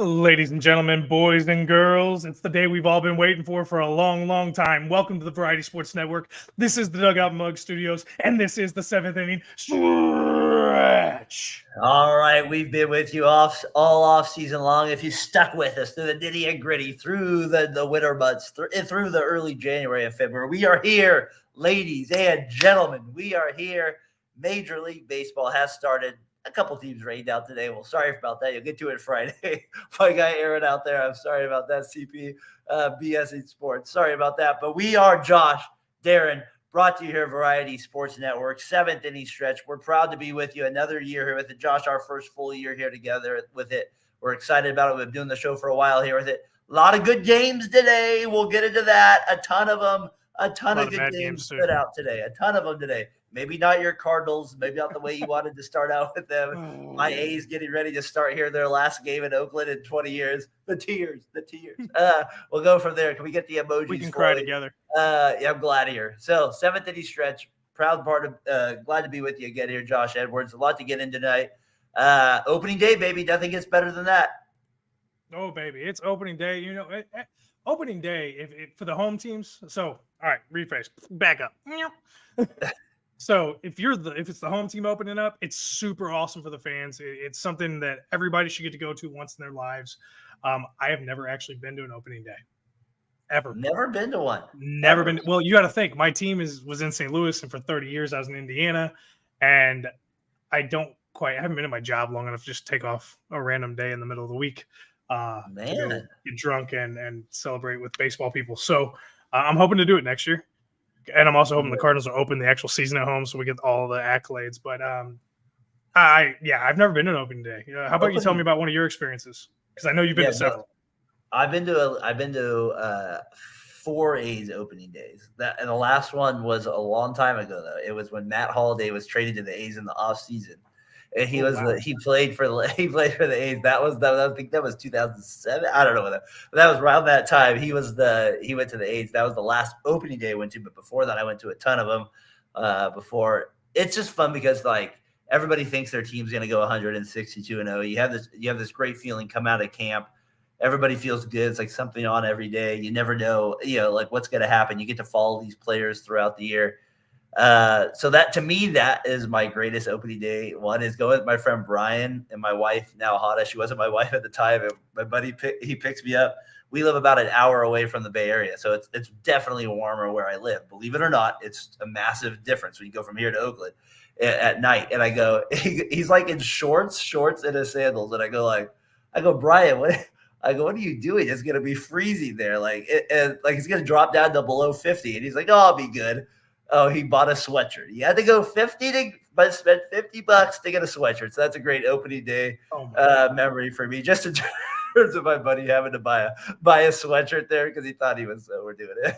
Ladies and gentlemen, boys and girls, it's the day we've all been waiting for a long, long time. Welcome to the Variety Sports Network. This is the Dugout Mug Studios, and this is the seventh inning stretch. All right, we've been with you all off season long. If you stuck with us through the nitty and gritty, through the winter months, through the early January and February, we are here, ladies and gentlemen. We are here. Major League Baseball has started. A couple teams rained out today. Well, sorry about that. You'll get to it Friday. My guy Aaron out there, I'm sorry about that. CP, BSE Sports. Sorry about that. But we are Josh, Daren, brought to you here, Variety Sports Network, seventh inning stretch. We're proud to be with you another year here with it. Josh, our first full year here together with it. We're excited about it. We've been doing the show for a while here with it. A lot of good games today. We'll get into that. A ton of them. A ton of good games put out today. A ton of them today. Maybe not your Cardinals. Maybe not the way you wanted to start out with them. My A's getting ready to start here their last game in Oakland in 20 years. The Tiers. We'll go from there. Can we get the emojis? We can cry together. Yeah, I'm glad here. So, seventh inning stretch. Proud part of glad to be with you again here, Josh Edwards. A lot to get in tonight. Opening day, baby. Nothing gets better than that. Oh, baby. It's opening day. You know, opening day if for the home teams. So, all right, rephrase. Back up. So if it's the home team opening up, it's super awesome for the fans. It's something that everybody should get to go to once in their lives. I have never actually been to an opening day, ever. Never been to one. Never been. Well, you got to think. My team was in St. Louis, and for 30 years I was in Indiana, and I haven't been in my job long enough to just take off a random day in the middle of the week to go get drunk and celebrate with baseball people. So I'm hoping to do it next year. And I'm also hoping the Cardinals will open the actual season at home so we get all the accolades. But I've never been to an opening day. How about you tell me about one of your experiences? Because I know you've been to several. I've been to 4 A's opening days. And the last one was a long time ago though. It was when Matt Holliday was traded to the A's in the offseason. And he played for the A's. I think that was 2007. I don't know what but that was around that time. He went to the A's. That was the last opening day I went to. But before that, I went to a ton of them. Before it's just fun because like everybody thinks their team's going to go 162-0. You have this great feeling come out of camp. Everybody feels good. It's like something on every day. You never know, like what's going to happen. You get to follow these players throughout the year. So that to me, that is my greatest opening day. One is going with my friend Brian and my wife now Hada. She wasn't my wife at the time. And my buddy he picks me up. We live about an hour away from the Bay Area, so it's definitely warmer where I live. Believe it or not, it's a massive difference when you go from here to Oakland at night. And I go, he's like in shorts and his sandals, and I go, Brian, what are you doing? It's gonna be freezing there, like he's gonna drop down to below 50, and he's like, oh, I'll be good. Oh, he bought a sweatshirt. You had to go but spend $50 to get a sweatshirt. So that's a great opening day memory for me. Just in terms of my buddy having to buy a sweatshirt there because he thought he was overdoing it.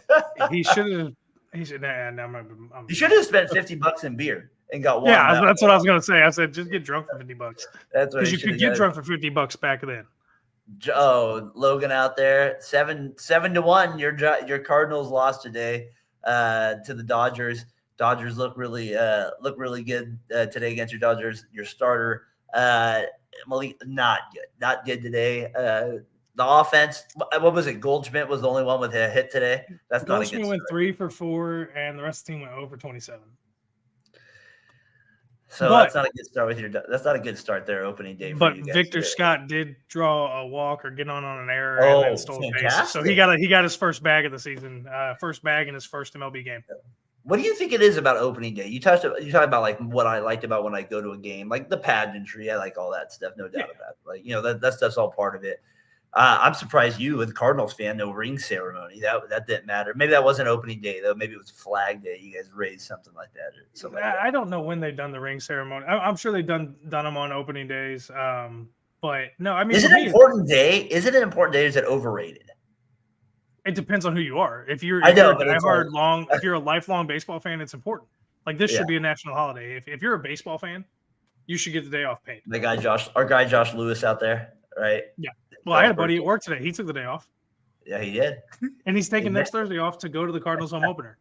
He should have. He should. He should have spent $50 in beer and got one. Yeah, that's what I was gonna say. I said just get drunk for $50. That's what you could get drunk for $50 back then. Oh, Logan out there, 7-1. Your Cardinals lost today. To the Dodgers. Dodgers look really good today against your Dodgers. Your starter, Malik, not good today. The offense, what was it? Goldschmidt was the only one with a hit today. That's not a good start. Goldschmidt went 3 for 4, and the rest of the team went 0 for 27. So that's not a good start that's not a good start there opening day. But Victor Scott did draw a walk or get on an error and then stole a base. So he got his first bag of the season, first bag in his first MLB game. What do you think it is about opening day? You talked about like what I liked about when I go to a game, like the pageantry. I like all that stuff, no doubt about it. Like that stuff's all part of it. I'm surprised you, as a Cardinals fan, no ring ceremony. That didn't matter. Maybe that wasn't opening day though. Maybe it was Flag Day. You guys raised something like that or something. I don't know when they've done the ring ceremony. I'm sure they've done them on opening days. But no, I mean, is it an important day? Is it an important day? Or is it overrated? It depends on who you are. If you're if you're a lifelong baseball fan, it's important. Like this should be a national holiday. If you're a baseball fan, you should get the day off paid. Our guy Josh Lewis out there, right? Yeah. Well, I had a buddy at work today. He took the day off. Yeah, he did. And he's taking next Thursday off to go to the Cardinals home opener.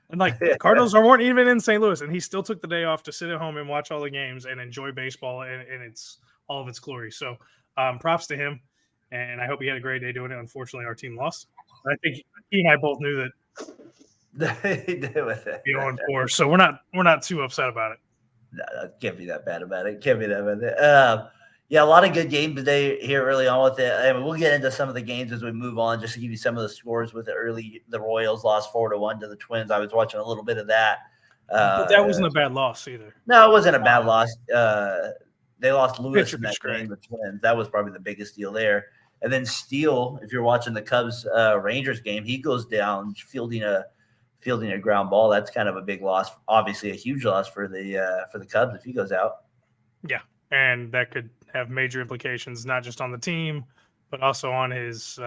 And the Cardinals weren't even in St. Louis, and he still took the day off to sit at home and watch all the games and enjoy baseball and it's all of its glory. So props to him. and I hope he had a great day doing it. Unfortunately, our team lost. I think he and I both knew that He did with it. 0-4, so we're not too upset about it. No, can't be that bad about it. Can't be that bad. Yeah, a lot of good games today here early on with it. I mean, we'll get into some of the games as we move on, just to give you some of the scores with it. The Royals lost 4-1 to the Twins. I was watching a little bit of that. But that wasn't a bad loss either. No, it wasn't a bad loss. They lost Lewis Pitcher in that pitched great. game, the Twins. That was probably the biggest deal there. And then Steele, if you're watching the Cubs Rangers game, he goes down fielding a ground ball. That's kind of a big loss. Obviously, a huge loss for the Cubs if he goes out. Yeah, and that could have major implications, not just on the team, but also on his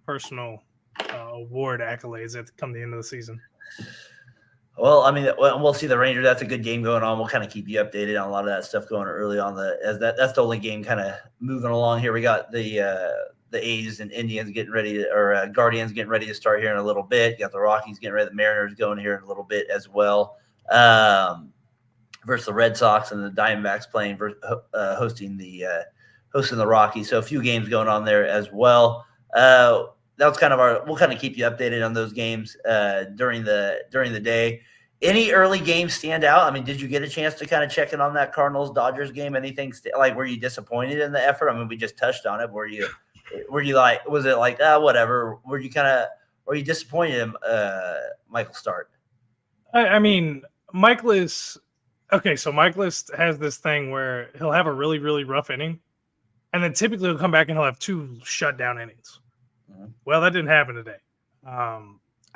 personal award accolades at come the end of the season. Well, I mean, we'll see the Rangers. That's a good game going on. We'll kind of keep you updated on a lot of that stuff going early on. That's the only game kind of moving along here. We got the A's and Indians getting ready or Guardians getting ready to start here in a little bit. You got the Rockies getting ready. The Mariners going here in a little bit as well. Versus the Red Sox and the Diamondbacks playing hosting the Rockies. So a few games going on there as well. That was kind of we'll kind of keep you updated on those games during the day. Any early games stand out? I mean, did you get a chance to kind of check in on that Cardinals-Dodgers game? Anything were you disappointed in the effort? I mean, we just touched on it. Were you like, was it like, whatever? Were you disappointed in Michael Start? I mean, Michaelis has this thing where he'll have a really, really rough inning, and then typically he'll come back and he'll have 2 shutdown innings. Mm-hmm. Well, that didn't happen today.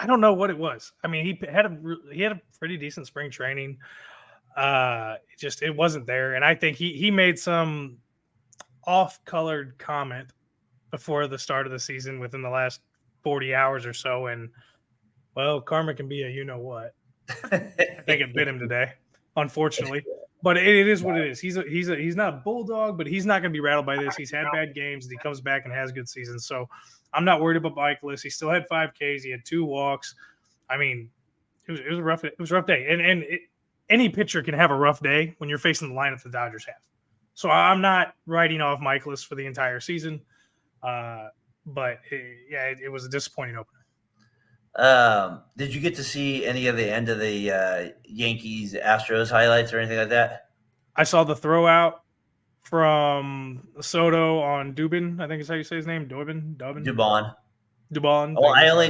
I don't know what it was. I mean, he had a pretty decent spring training. It wasn't there, and I think he made some off-colored comment before the start of the season within the last 40 hours or so, and well, karma can be a you-know-what. I think it bit him today, unfortunately. But it is what it is. He's not a bulldog, but he's not going to be rattled by this. He's had bad games, and he comes back and has good seasons. So I'm not worried about Michaelis. He still had 5 Ks. He had 2 walks. I mean, it was a rough day. And any pitcher can have a rough day when you're facing the lineup the Dodgers have. So I'm not writing off Michaelis for the entire season. But it was a disappointing opener. Did you get to see any of the end of the Yankees Astros highlights or anything like that? I saw the throw out from Soto on Dubin. I think is how you say his name. Dubon. Oh, I only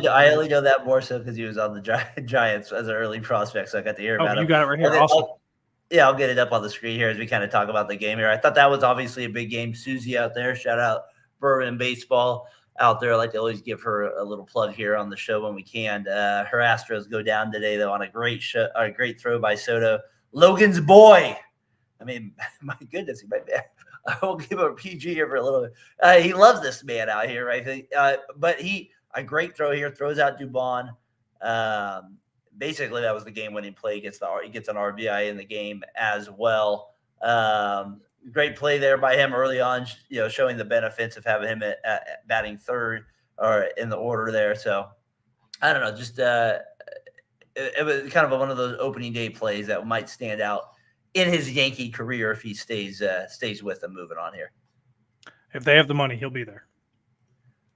know that more so because he was on the Giants as an early prospect, so I got to hear about him. You got it right here. Awesome. I'll get it up on the screen here as we kind of talk about the game here. I thought that was obviously a big game. Susie out there, shout out Bourbon Baseball out there. I like to always give her a little plug here on the show when we can. Her Astros go down today, though, on a great throw by Soto. Logan's boy. I mean, my goodness, he might be. I will give him a PG here for a little bit. He loves this man out here, right? But a great throw here, throws out Dubon. Basically, that was the game-winning play. He gets an RBI in the game as well. Great play there by him early on, showing the benefits of having him at batting third or in the order there. So I don't know, just it was kind of one of those opening day plays that might stand out in his Yankee career if he stays with them moving on here. If they have the money, he'll be there.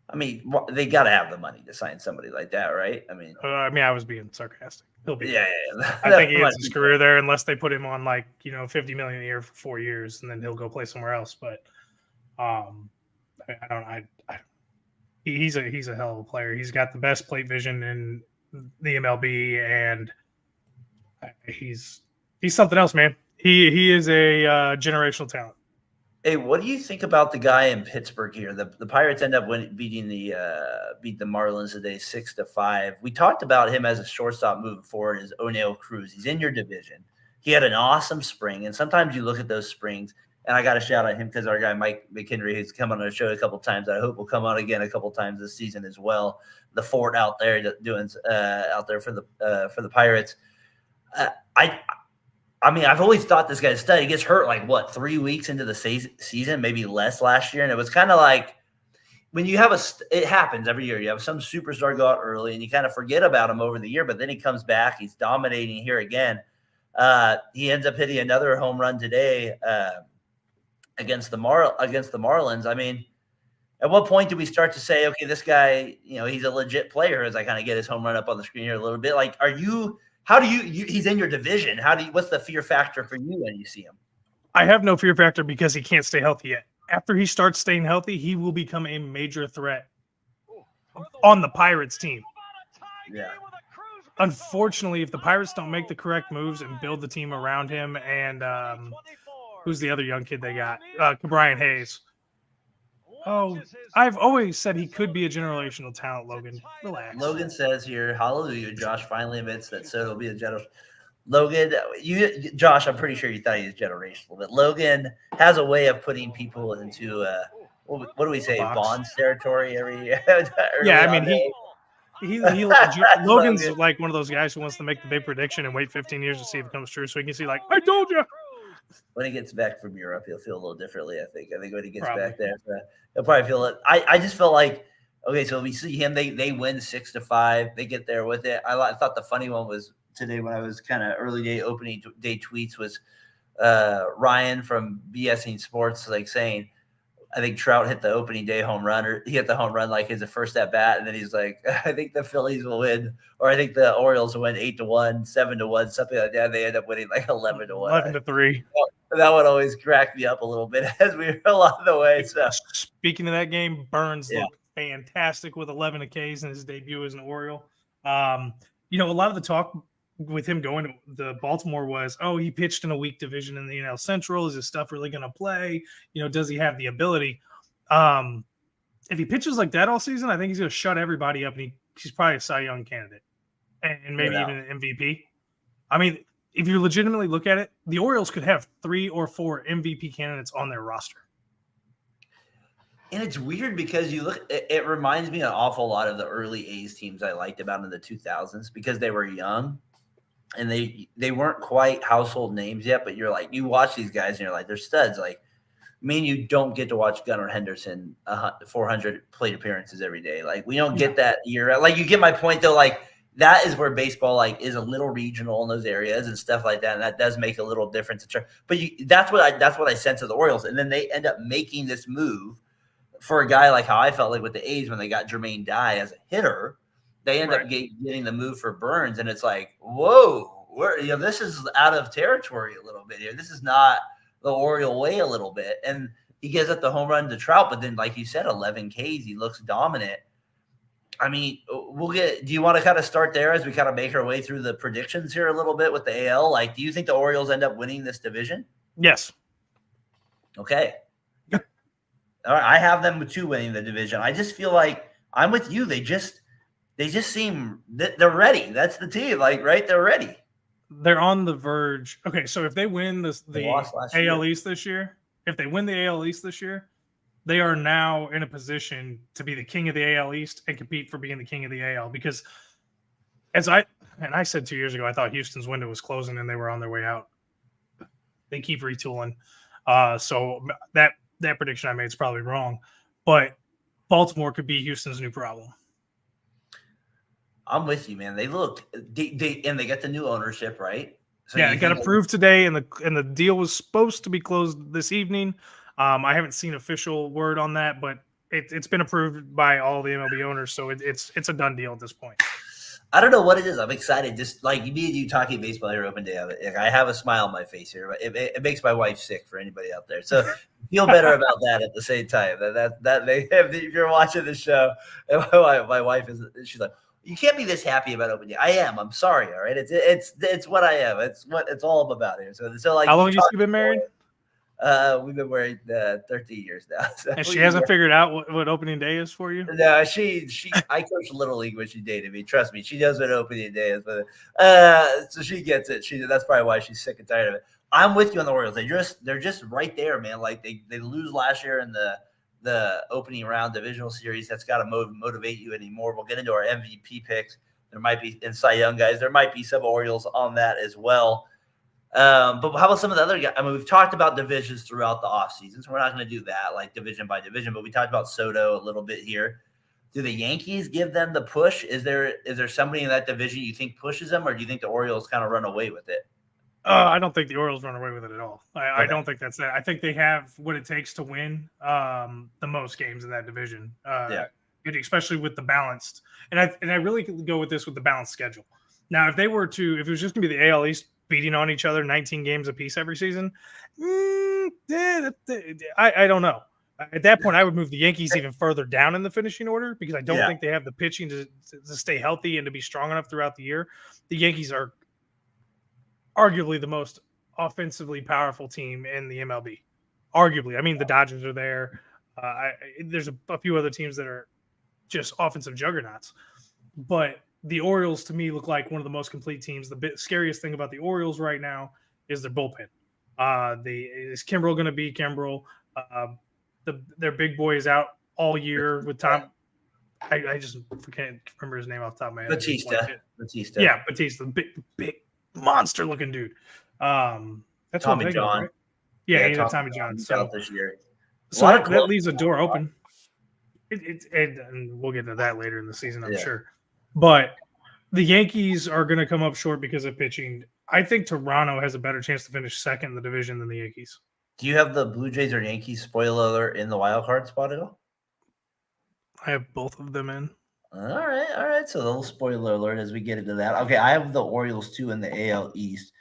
I mean, they got to have the money to sign somebody like that, right? I mean, I was being sarcastic. He'll be yeah. I think he ends his career there unless they put him on $50 million a year for 4 years, and then he'll go play somewhere else. But he's a hell of a player. He's got the best plate vision in the MLB, and he's something else, man. He is a generational talent. Hey, what do you think about the guy in Pittsburgh here? The Pirates end up beat the Marlins today 6-5. We talked about him as a shortstop moving forward as Oneil Cruz. He's in your division. He had an awesome spring, and sometimes you look at those springs, and I got to shout out him because our guy Mike McHenry, who's come on the show a couple times, I hope will come on again a couple times this season as well. The Fort out there doing out there for the Pirates. I mean, I've always thought this guy's stud. He gets hurt 3 weeks into the season, maybe less last year. And it was kind of like when you have it happens every year. You have some superstar go out early and you kind of forget about him over the year, but then he comes back. He's dominating here again. He ends up hitting another home run today against the Marlins. I mean, At what point do we start to say, okay, this guy, he's a legit player as I kind of get his home run up on the screen here a little bit? Like, how do you he's in your division. What's the fear factor for you when you see him? I have no fear factor because he can't stay healthy yet. After he starts staying healthy, he will become a major threat on the Pirates team. Yeah. Unfortunately, if the Pirates don't make the correct moves and build the team around him, and who's the other young kid they got? Brian Hayes. Oh, I've always said he could be a generational talent, Logan. Relax. Logan says here, hallelujah, Josh finally admits that Soto will be a generational. Logan, Josh, I'm pretty sure you thought he was generational, but Logan has a way of putting people into what do we say, Bonds territory every year. Yeah, I mean, Logan's like one of those guys who wants to make the big prediction and wait 15 years to see if it comes true, so he can see, like, I told you. When he gets back from Europe, he'll feel a little differently, I think. When he gets back there, he'll probably feel it. I just feel like, okay, so we see him. They win 6-5. They get there with it. I thought the funny one was today when I was kind of early day opening day tweets was Ryan from BSing Sports like saying, I think Trout hit the opening day home run, or he hit the home run like his first at bat, and then he's like, I think the Phillies will win, or I think the Orioles will win 8-1, 7-1, something like that. They end up winning like 11-1, 11-3. That would always crack me up a little bit as we were along the way. So speaking of that game, Burns looked fantastic with 11 Ks in his debut as an Oriole. A lot of the talk with him going to the Baltimore was, he pitched in a weak division in the NL Central. Is his stuff really going to play? Does he have the ability? If he pitches like that all season, I think he's going to shut everybody up, and he's probably a Cy Young candidate and maybe even an MVP. I mean, if you legitimately look at it, the Orioles could have 3 or 4 MVP candidates on their roster. And it's weird because it reminds me an awful lot of the early A's teams I liked about in the 2000s because they were young and they weren't quite household names yet, but you watch these guys and you're like, they're studs. Like, you don't get to watch Gunnar Henderson 400 plate appearances every day. Like, we don't get that year. Like, you get my point though. Like, that is where baseball is a little regional in those areas and stuff like that, and that does make a little difference. But that's what I sense of the Orioles, and then they end up making this move for a guy like how I felt like with the A's when they got Jermaine Dye as a hitter. They end up getting the move for Burns, and it's like, whoa, this is out of territory a little bit here. This is not the Oriole way a little bit, and he gives up the home run to Trout, but then, like you said, 11 Ks, he looks dominant. I mean, do you want to kind of start there as we kind of make our way through the predictions here a little bit with the AL? Like, do you think the Orioles end up winning this division? Yes. Okay. All right. I have them with 2 winning the division. I just feel like I'm with you. They just seem they're ready. That's the team. Like, right? They're ready. They're on the verge. Okay. So if they win the AL East this year, they are now in a position to be the king of the AL East and compete for being the king of the AL. Because I said 2 years ago, I thought Houston's window was closing and they were on their way out. They keep retooling. So that prediction I made is probably wrong. But Baltimore could be Houston's new problem. I'm with you, man. They look and they get the new ownership, right? So it got approved today, and the deal was supposed to be closed this evening. I haven't seen official word on that, but it's been approved by all the MLB owners, so it's a done deal at this point. I don't know what it is. I'm excited. Just like me and you talking baseball here open day. I have a smile on my face here, but it makes my wife sick for anybody out there. So feel better about that at the same time. If you're watching the show, and my wife she's like, you can't be this happy about open day. I am. I'm sorry. All right. It's what I am. It's what it's all about here. So like, how long have you been married? We've been married 13 years now. So and she hasn't figured out what opening day is for you? No, I coached Little League when she dated me. Trust me, she knows what opening day is. But so she gets it. That's probably why she's sick and tired of it. I'm with you on the Orioles. They're just right there, man. Like they lose last year in the opening round divisional series. That's got to motivate you anymore. We'll get into our MVP picks. There might be in Cy Young guys. There might be some Orioles on that as well. But how about some of the other guys? I mean, we've talked about divisions throughout the offseason, so we're not going to do that like division by division, but we talked about Soto a little bit here. Do the Yankees give them the push? Is there somebody in that division you think pushes them, or do you think the Orioles kind of run away with it? I don't think the Orioles run away with it at all. I don't think that's it. I think they have what it takes to win the most games in that division. Especially with the balanced. And I really go with this with the balanced schedule. Now, if it was just going to be the AL East beating on each other 19 games apiece every season, I don't know. At that point, I would move the Yankees even further down in the finishing order because I don't think they have the pitching to stay healthy and to be strong enough throughout the year. The Yankees are arguably the most offensively powerful team in the MLB. Arguably. I mean, the Dodgers are there. There's a few other teams that are just offensive juggernauts. But the Orioles, to me, look like one of the most complete teams. The scariest thing about the Orioles right now is their bullpen. Is Kimbrel going to be Kimbrel? Their big boy is out all year with Tom. I just can't remember his name off the top of my head. Batista. Yeah, Batista. Big monster looking dude. That's Tommy John. Right? Yeah, he's Tommy John. So this year. So that leaves a door open. And we'll get into that later in the season, I'm sure. But the Yankees are going to come up short because of pitching. I think Toronto has a better chance to finish second in the division than the Yankees. Do you have the Blue Jays or Yankees spoiler alert in the wild card spot at all? I have both of them in. All right. So a little spoiler alert as we get into that. Okay, I have the Orioles too in the AL East.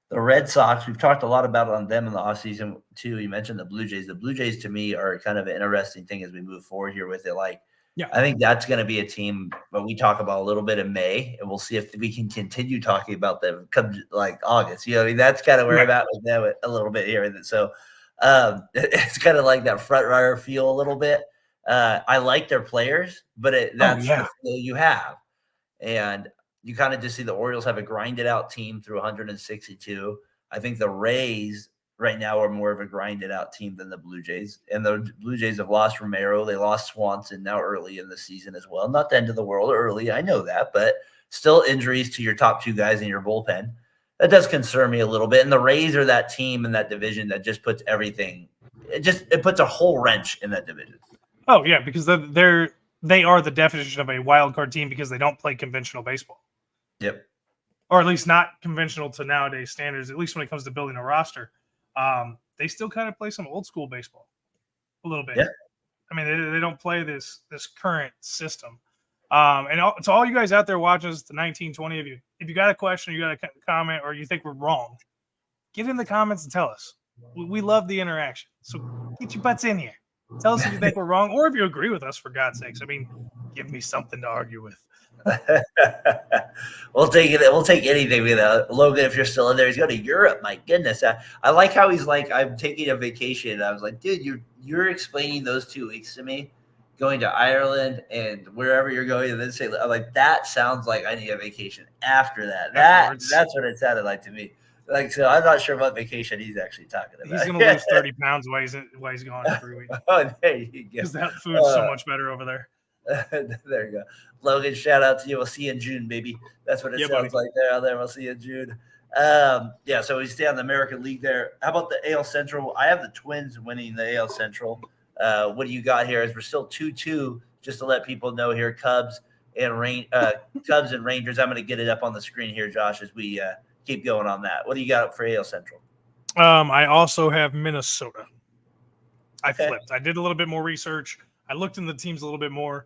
The Red Sox, we've talked a lot about on them in the offseason too. You mentioned the Blue Jays. The Blue Jays to me are kind of an interesting thing as we move forward here with it. I think that's going to be a team that we talk about a little bit in May, and we'll see if we can continue talking about them come August. You know, I mean, that's kind of where I'm at with them a little bit here. So it's kind of like that front runner feel a little bit. I like their players, but that's the feel you have. And you kind of just see the Orioles have a grinded out team through 162. I think the Rays right now are more of a grinded out team than the Blue Jays. And the Blue Jays have lost Romero. They lost Swanson now early in the season as well. Not the end of the world early. I know that, but still injuries to your top two guys in your bullpen. That does concern me a little bit. And the Rays are that team in that division that just puts everything. It puts a whole wrench in that division. Oh yeah, because they are the definition of a wild card team because they don't play conventional baseball. Yep. Or at least not conventional to nowadays standards, at least when it comes to building a roster. They still kind of play some old school baseball a little bit. Yeah. I mean, they don't play this current system. To all you guys out there watching us, the 1920 of you, if you got a question, you got a comment, or you think we're wrong, get in the comments and tell us. We love the interaction. So get your butts in here. Tell us if you think we're wrong, or if you agree with us, for God's sakes. I mean, give me something to argue with. We'll take it. We'll take anything with Logan. If you're still in there, he's going to Europe. My goodness, I like how he's like, I'm taking a vacation. I was like, dude, you're explaining those 2 weeks to me, going to Ireland and wherever you're going, and then say, I'm like, that sounds like I need a vacation after that. That's what it sounded like to me. So I'm not sure what vacation he's actually talking about. He's going to lose 30 pounds while he's gone for 3 weeks. Oh, there you go. Because that food's so much better over there. There you go. Logan, shout out to you. We'll see you in June, baby. That's what it sounds like there. We'll see you in June. So we stay on the American League there. How about the AL Central? I have the Twins winning the AL Central. What do you got here? As we're still 2-2, just to let people know here, Cubs and Rangers. I'm going to get it up on the screen here, Josh, as we keep going on that. What do you got for AL Central? I also have Minnesota. I flipped. I did a little bit more research. I looked into the teams a little bit more,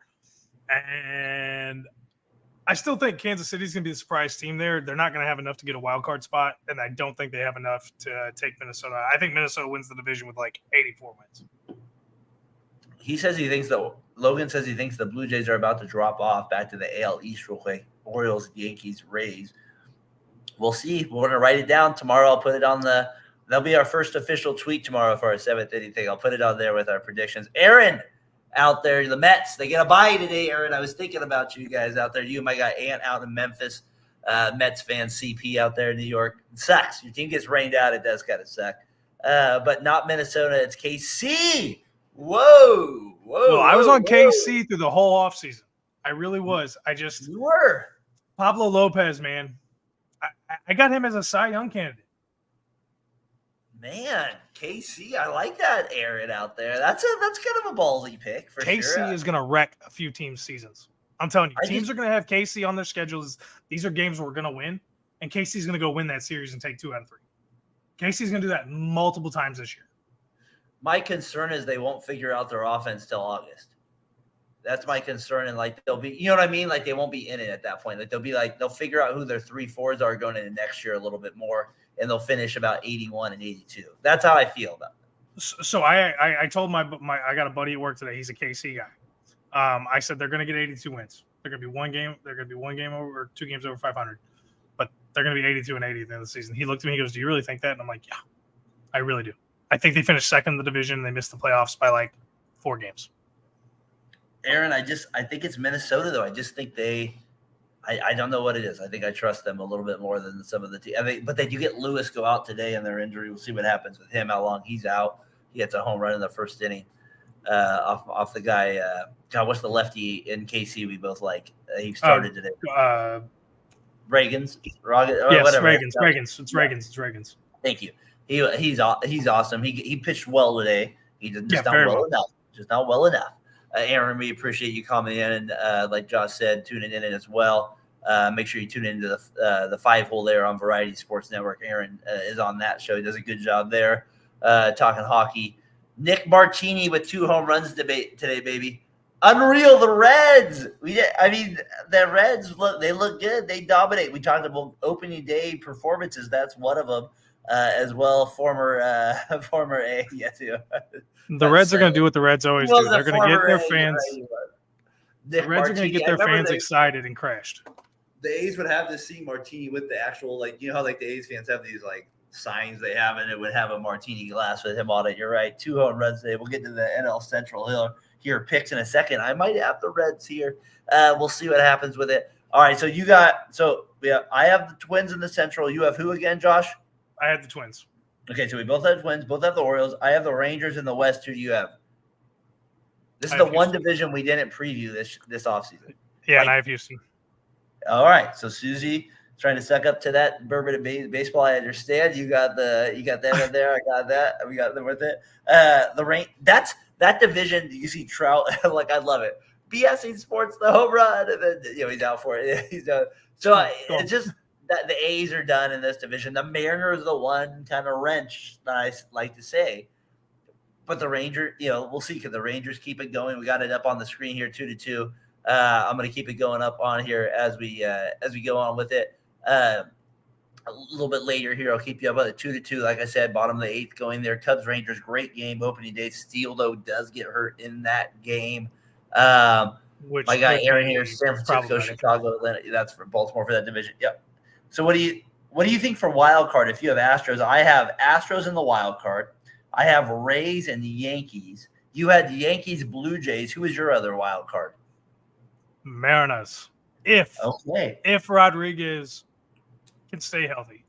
and I still think Kansas City is going to be the surprise team there. They're not going to have enough to get a wild card spot, and I don't think they have enough to take Minnesota. I think Minnesota wins the division with 84 wins. Logan says he thinks the Blue Jays are about to drop off back to the AL East real quick. Orioles, Yankees, Rays. We'll see. We're going to write it down tomorrow. I'll put it on that'll be our first official tweet tomorrow for our 7th inning thing. I'll put it on there with our predictions. Aaron out there, the Mets, they get a bye today, Aaron. I was thinking about you guys out there. You and my guy Ant out in Memphis, Mets fan CP out there in New York. It sucks. Your team gets rained out. It does kind of suck. But not Minnesota. It's KC. Whoa. Well, I was on KC through the whole offseason. I really was. You were. Pablo Lopez, man. I got him as a Cy Young candidate. Man, KC, I like that Aaron out there. That's kind of a ballsy pick for KC sure. KC is going to wreck a few teams' seasons. I'm telling you, teams are going to have KC on their schedules. These are games we're going to win, and Casey's going to go win that series and take 2 out of 3. Casey's going to do that multiple times this year. My concern is they won't figure out their offense till August. That's my concern. And like, they'll be, you know what I mean? Like, they won't be in it at that point. Like, they'll figure out who their 3-4s are going into next year a little bit more, and they'll finish about 81 and 82. That's how I feel about it. So I told my I got a buddy at work today. He's a KC guy. I said they're going to get 82 wins. They're going to be one game. They're going to be one game over or 2 games over 500, but they're going to be 82 and 80 at the end of the season. He looked at me. He goes, "Do you really think that?" And I'm like, "Yeah, I really do. I think they finished second in the division. They missed the playoffs by like 4 games." Aaron, I think it's Minnesota, though. I just think I don't know what it is. I think I trust them a little bit more than some of the teams. But they do get Lewis go out today in their injury. We'll see what happens with him, how long he's out. He gets a home run in the first inning off the guy. God, what's the lefty in KC we both like? He started today. Reagan's? Yes, whatever. Reagan's. It's Reagan's. Thank you. He's awesome. He pitched well today. He just not well enough. Just not well enough. Aaron, we appreciate you coming in, and like Josh said, tuning in as well. Make sure you tune into the 5-hole there on Variety Sports Network. Aaron is on that show. He does a good job there, talking hockey. Nick Martini with 2 home runs today, baby. Unreal, the Reds. The Reds they look good. They dominate. We talked about opening day performances. That's one of them. As well, former A, yeah, too. The Reds are going to do what the Reds always do. They're going to get their fans. The Reds are going to get their fans excited and crashed. The A's would have to see Martini with the actual, like, you know how like the A's fans have these like signs they have, and it would have a martini glass with him on it. You're right. 2 home runs today. We'll get to the NL Central here picks in a second. I might have the Reds here. We'll see what happens with it. All right. So I have the Twins in the Central. You have who again, Josh? I had the Twins. Okay, so we both have Twins, both have the Orioles. I have the Rangers in the West. Who do you have? This is the one division we didn't preview this offseason. Yeah, and I have Houston. All right, so Susie trying to suck up to that bourbon and baseball. I understand. You got them in there. I got that. We got them with it. That division. You see Trout. Like, I love it. BSing Sports, the home run, and then he's out for it. He's done. So it's just. That the A's are done in this division. The Mariners are the one kind of wrench that I like to say. But the Rangers, we'll see. Can the Rangers keep it going? We got it up on the screen here, 2-2. I'm going to keep it going up on here as we go on with it. A little bit later here, I'll keep you up on the 2-2. Like I said, bottom of the 8th going there. Cubs Rangers, great game. Opening day. Steele though does get hurt in that game. My guy Aaron here, San Francisco, Chicago, Atlanta. That's for Baltimore for that division. Yep. So what do you think for wild card? If you have Astros, I have Astros in the wild card. I have Rays and the Yankees. You had Yankees, Blue Jays. Who is your other wild card? Mariners. If Rodriguez can stay healthy.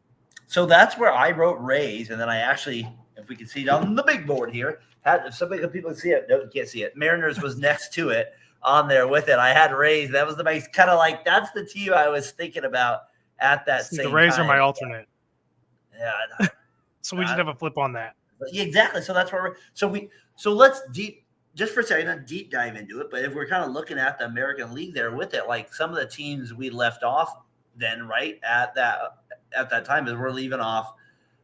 So that's where I wrote Rays, and then I actually, if we can see it on the big board here, if people can see it, no, you can't see it. Mariners was next to it on there with it. I had Rays. That was the nice kind of like that's the team I was thinking about. At that same the Rays time. are my alternate. Yeah. So we just have a flip on that. Yeah, exactly. So that's where let's just for a second, not deep dive into it, but if we're kind of looking at the American League there with it, like some of the teams we left off then, right, at that time, is we're leaving off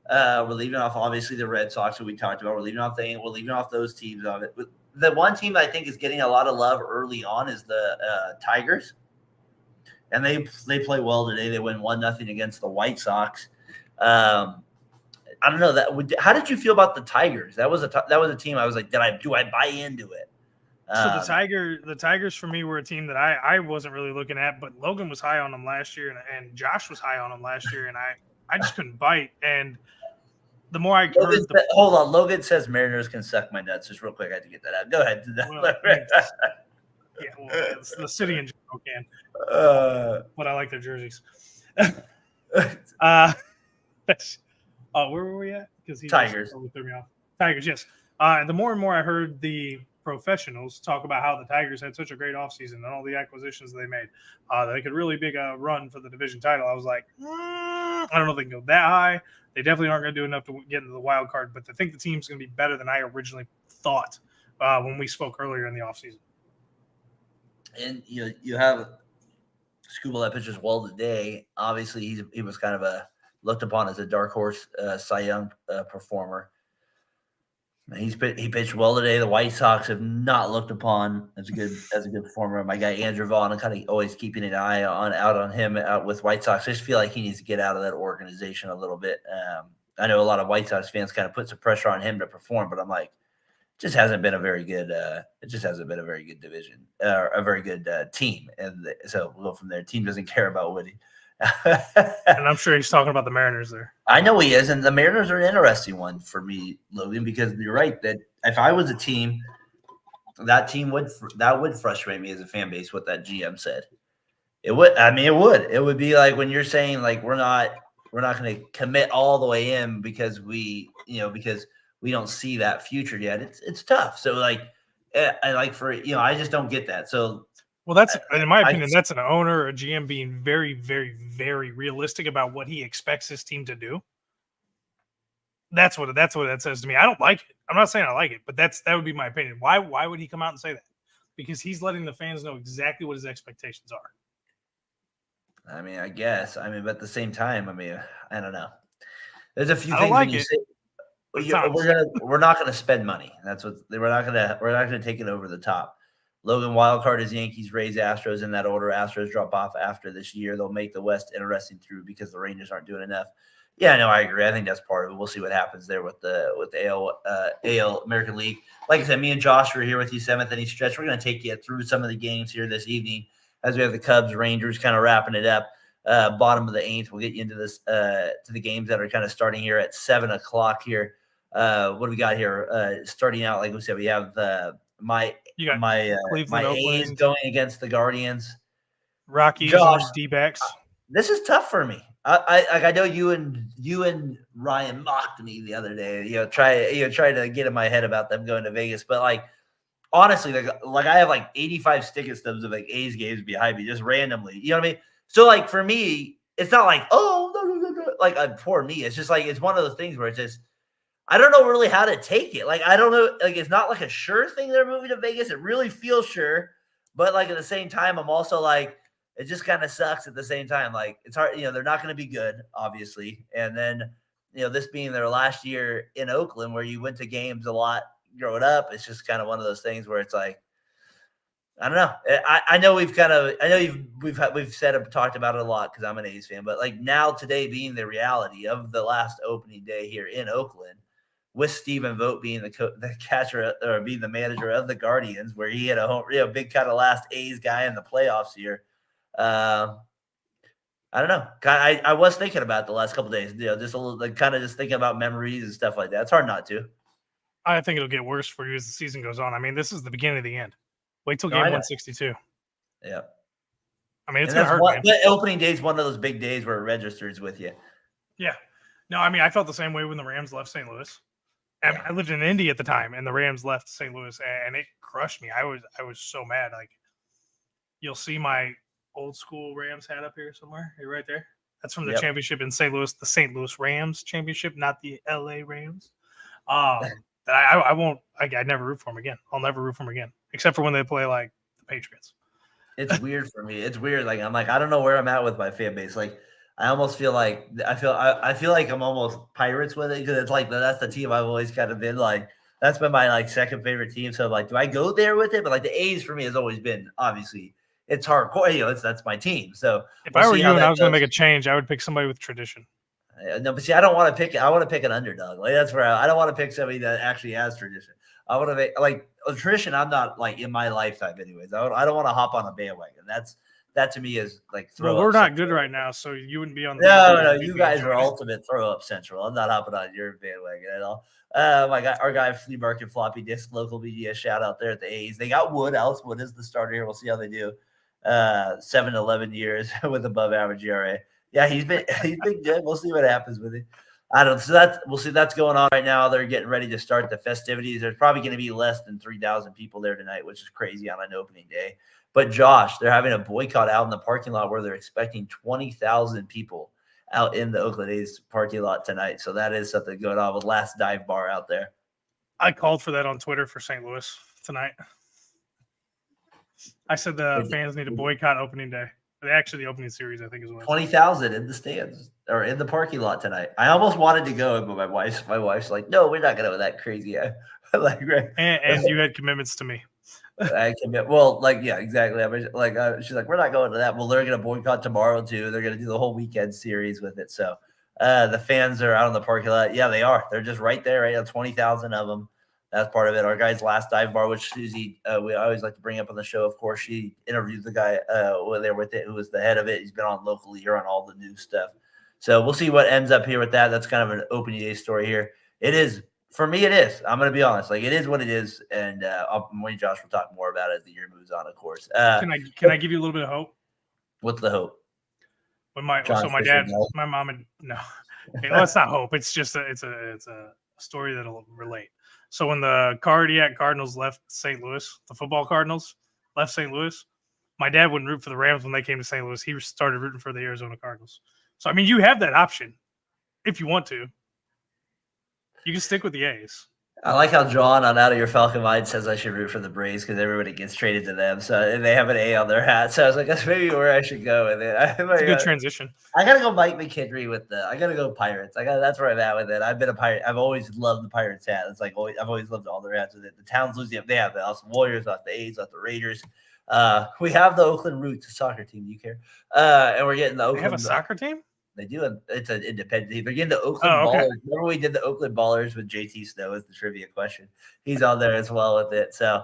obviously the Red Sox who we talked about. We're leaving off those teams of it. The one team I think is getting a lot of love early on is the Tigers. And they play well today. They win 1-0 against the White Sox. I don't know how did you feel about the Tigers? That was a team I was like, do I buy into it? So the Tigers for me were a team that I wasn't really looking at, but Logan was high on them last year, and Josh was high on them last year, and I just couldn't bite. And the more I heard, hold on, Logan says Mariners can suck my nuts. Just real quick, I had to get that out. Go ahead. It's the city in general can. But I like their jerseys. Where were we at? Because Tigers. Totally threw me off. Tigers, yes. The more and more I heard the professionals talk about how the Tigers had such a great offseason and all the acquisitions they made, they could really make a run for the division title. I was like, I don't know if they can go that high. They definitely aren't going to do enough to get into the wild card, but I think the team's going to be better than I originally thought when we spoke earlier in the offseason. And you have Skubal that pitches well today. Obviously, he was kind of looked upon as a dark horse Cy Young performer. He pitched well today. The White Sox have not looked upon as a good performer. My guy Andrew Vaughn, I'm kind of always keeping an eye on him out with White Sox. I just feel like he needs to get out of that organization a little bit. I know a lot of White Sox fans kind of put some pressure on him to perform, but I'm like, it just hasn't been a very good. It just hasn't been a very good division or a very good team, and so we'll go from there. Team doesn't care about Woody. And I'm sure he's talking about the Mariners there. I know he is, and the Mariners are an interesting one for me, Logan, because you're right that if I was a team, that would frustrate me as a fan base. What that GM said, it would. I mean, it would. It would be like when you're saying like we're not going to commit all the way in because we don't see that future yet. It's tough. So like, I just don't get that. So. Well, that's in my opinion. That's an owner or a GM being very, very, very realistic about what he expects his team to do. That's what that says to me. I don't like it. I'm not saying I like it, but that would be my opinion. Why would he come out and say that? Because he's letting the fans know exactly what his expectations are. I mean, I guess. I mean, but at the same time, I mean, I don't know. There's a few I things like when you it. say we're not gonna spend money. That's what we're not gonna take it over the top. Logan wildcard is Yankees, Rays, Astros in that order. Astros drop off after this year. They'll make the West interesting through because the Rangers aren't doing enough. Yeah, no, I agree. I think that's part of it. We'll see what happens there with the AL American League. Like I said, me and Josh are here with you 7th inning stretch. We're going to take you through some of the games here this evening as we have the Cubs, Rangers kind of wrapping it up. Bottom of the 8th. We'll get you into this to the games that are kind of starting here at 7:00 here. What do we got here? Starting out, like we said, we have my A's going against the Guardians. Rockies, Josh, and D-backs. This is tough for me. I know you and Ryan mocked me the other day. Try to get in my head about them going to Vegas, but like honestly, like I have like 85 sticker stubs of like A's games behind me just randomly. You know what I mean? So like for me, it's not like no, like poor me. It's just like it's one of those things where it's just. I don't know really how to take it. Like, I don't know. Like, it's not like a sure thing they're moving to Vegas. It really feels sure. But, like, at the same time, I'm also like, it just kind of sucks at the same time. Like, it's hard. They're not going to be good, obviously. And then, this being their last year in Oakland where you went to games a lot growing up, it's just kind of one of those things where it's like, I don't know. I know we've talked about it a lot because I'm an A's fan. But, like, now today being the reality of the last opening day here in Oakland, with Stephen Vogt being the catcher or being the manager of the Guardians, where he had a big kind of last A's guy in the playoffs here. I don't know. I was thinking about it the last couple of days, just a little, like kind of just thinking about memories and stuff like that. It's hard not to. I think it'll get worse for you as the season goes on. I mean, this is the beginning of the end. Wait till game 162. Yeah. I mean, it's going to hurt. The opening day is one of those big days where it registers with you. Yeah. No, I mean, I felt the same way when the Rams left St. Louis. I lived in Indy at the time, and the Rams left St. Louis, and it crushed me. I was so mad. Like, you'll see my old school Rams hat up here somewhere. You're right there. That's from the championship in St. Louis, the St. Louis Rams championship, not the LA Rams. I won't. I never root for them again. I'll never root for them again, except for when they play like the Patriots. It's weird for me. It's weird. Like I'm like I don't know where I'm at with my fan base. Like. I almost feel like I feel like I'm almost Pirates with it because it's like that's the team I've always kind of been like. That's been my like second favorite team. So like, do I go there with it? But like the A's for me has always been obviously it's hardcore. That's my team. So if I were you and I was going to make a change, I would pick somebody with tradition. No, but see, I don't want to pick. I want to pick an underdog. Like that's where I don't want to pick somebody that actually has tradition. I want to make like a tradition. I'm not like in my lifetime, anyways. I don't want to hop on a bandwagon. That to me is like throw. Well, we're not good right now, so you wouldn't be on. No. You guys are ultimate throw up central. I'm not hopping on your bandwagon at all. Our guy Flea Market Floppy Disc local media shout out there at the A's. They got Wood. Alex Wood is the starter here. We'll see how they do. 7-11 years with above average ERA. Yeah, he's been good. We'll see what happens with it. I don't. So we'll see. That's going on right now. They're getting ready to start the festivities. There's probably going to be less than 3,000 people there tonight, which is crazy on an opening day. But Josh, they're having a boycott out in the parking lot where they're expecting 20,000 people out in the Oakland A's parking lot tonight. So that is something going on with Last Dive Bar out there. I called for that on Twitter for St. Louis tonight. I said the fans need to boycott opening day. Actually, the opening series, I think, is what 20,000 in the stands or in the parking lot tonight. I almost wanted to go, but my wife's like, no, we're not going to go that crazy. Like, right. And you had commitments to me. I commit. Well, like, yeah, exactly. I mean, like, she's like, we're not going to that. Well, they're going to boycott tomorrow too. They're going to do the whole weekend series with it. So the fans are out in the parking lot. Yeah, they are. They're just right there. Right now, 20,000 of them. That's part of it. Our guy's last dive bar, which Susie, we always like to bring up on the show. Of course, she interviewed the guy there with it, who was the head of it. He's been on locally here on all the new stuff. So we'll see what ends up here with that. That's kind of an opening day story here. It is. For me, it is. I'm going to be honest. Like, it is what it is. And when Josh will talk more about it as the year moves on, of course. Can I give you a little bit of hope? What's the hope? When my dad, my mom, and no, well, it's not hope. It's just it's a story that'll relate. So when the Cardiac Cardinals left St. Louis, the football Cardinals left St. Louis, my dad wouldn't root for the Rams when they came to St. Louis. He started rooting for the Arizona Cardinals. So, I mean, you have that option if you want to. You can stick with the A's. I like how John on Out of Your Falcon Mind says I should root for the Braves because everybody gets traded to them. So and they have an A on their hat. So I was like, that's maybe where I should go with it. It's a good transition. I gotta go Mike McKinley with I gotta go Pirates. That's where I'm at with it. I've been a Pirate. I've always loved the Pirates hat. It's like I've always loved all their hats with it. The Towns losing, they have the Austin Warriors, not the A's, not the Raiders. We have the Oakland Roots soccer team. Do you care? And we're getting the Oakland. They have a soccer team? They do. It's an independent team. They're getting the Oakland Ballers. Remember we did the Oakland Ballers with JT Snow as the trivia question. He's on there as well with it. So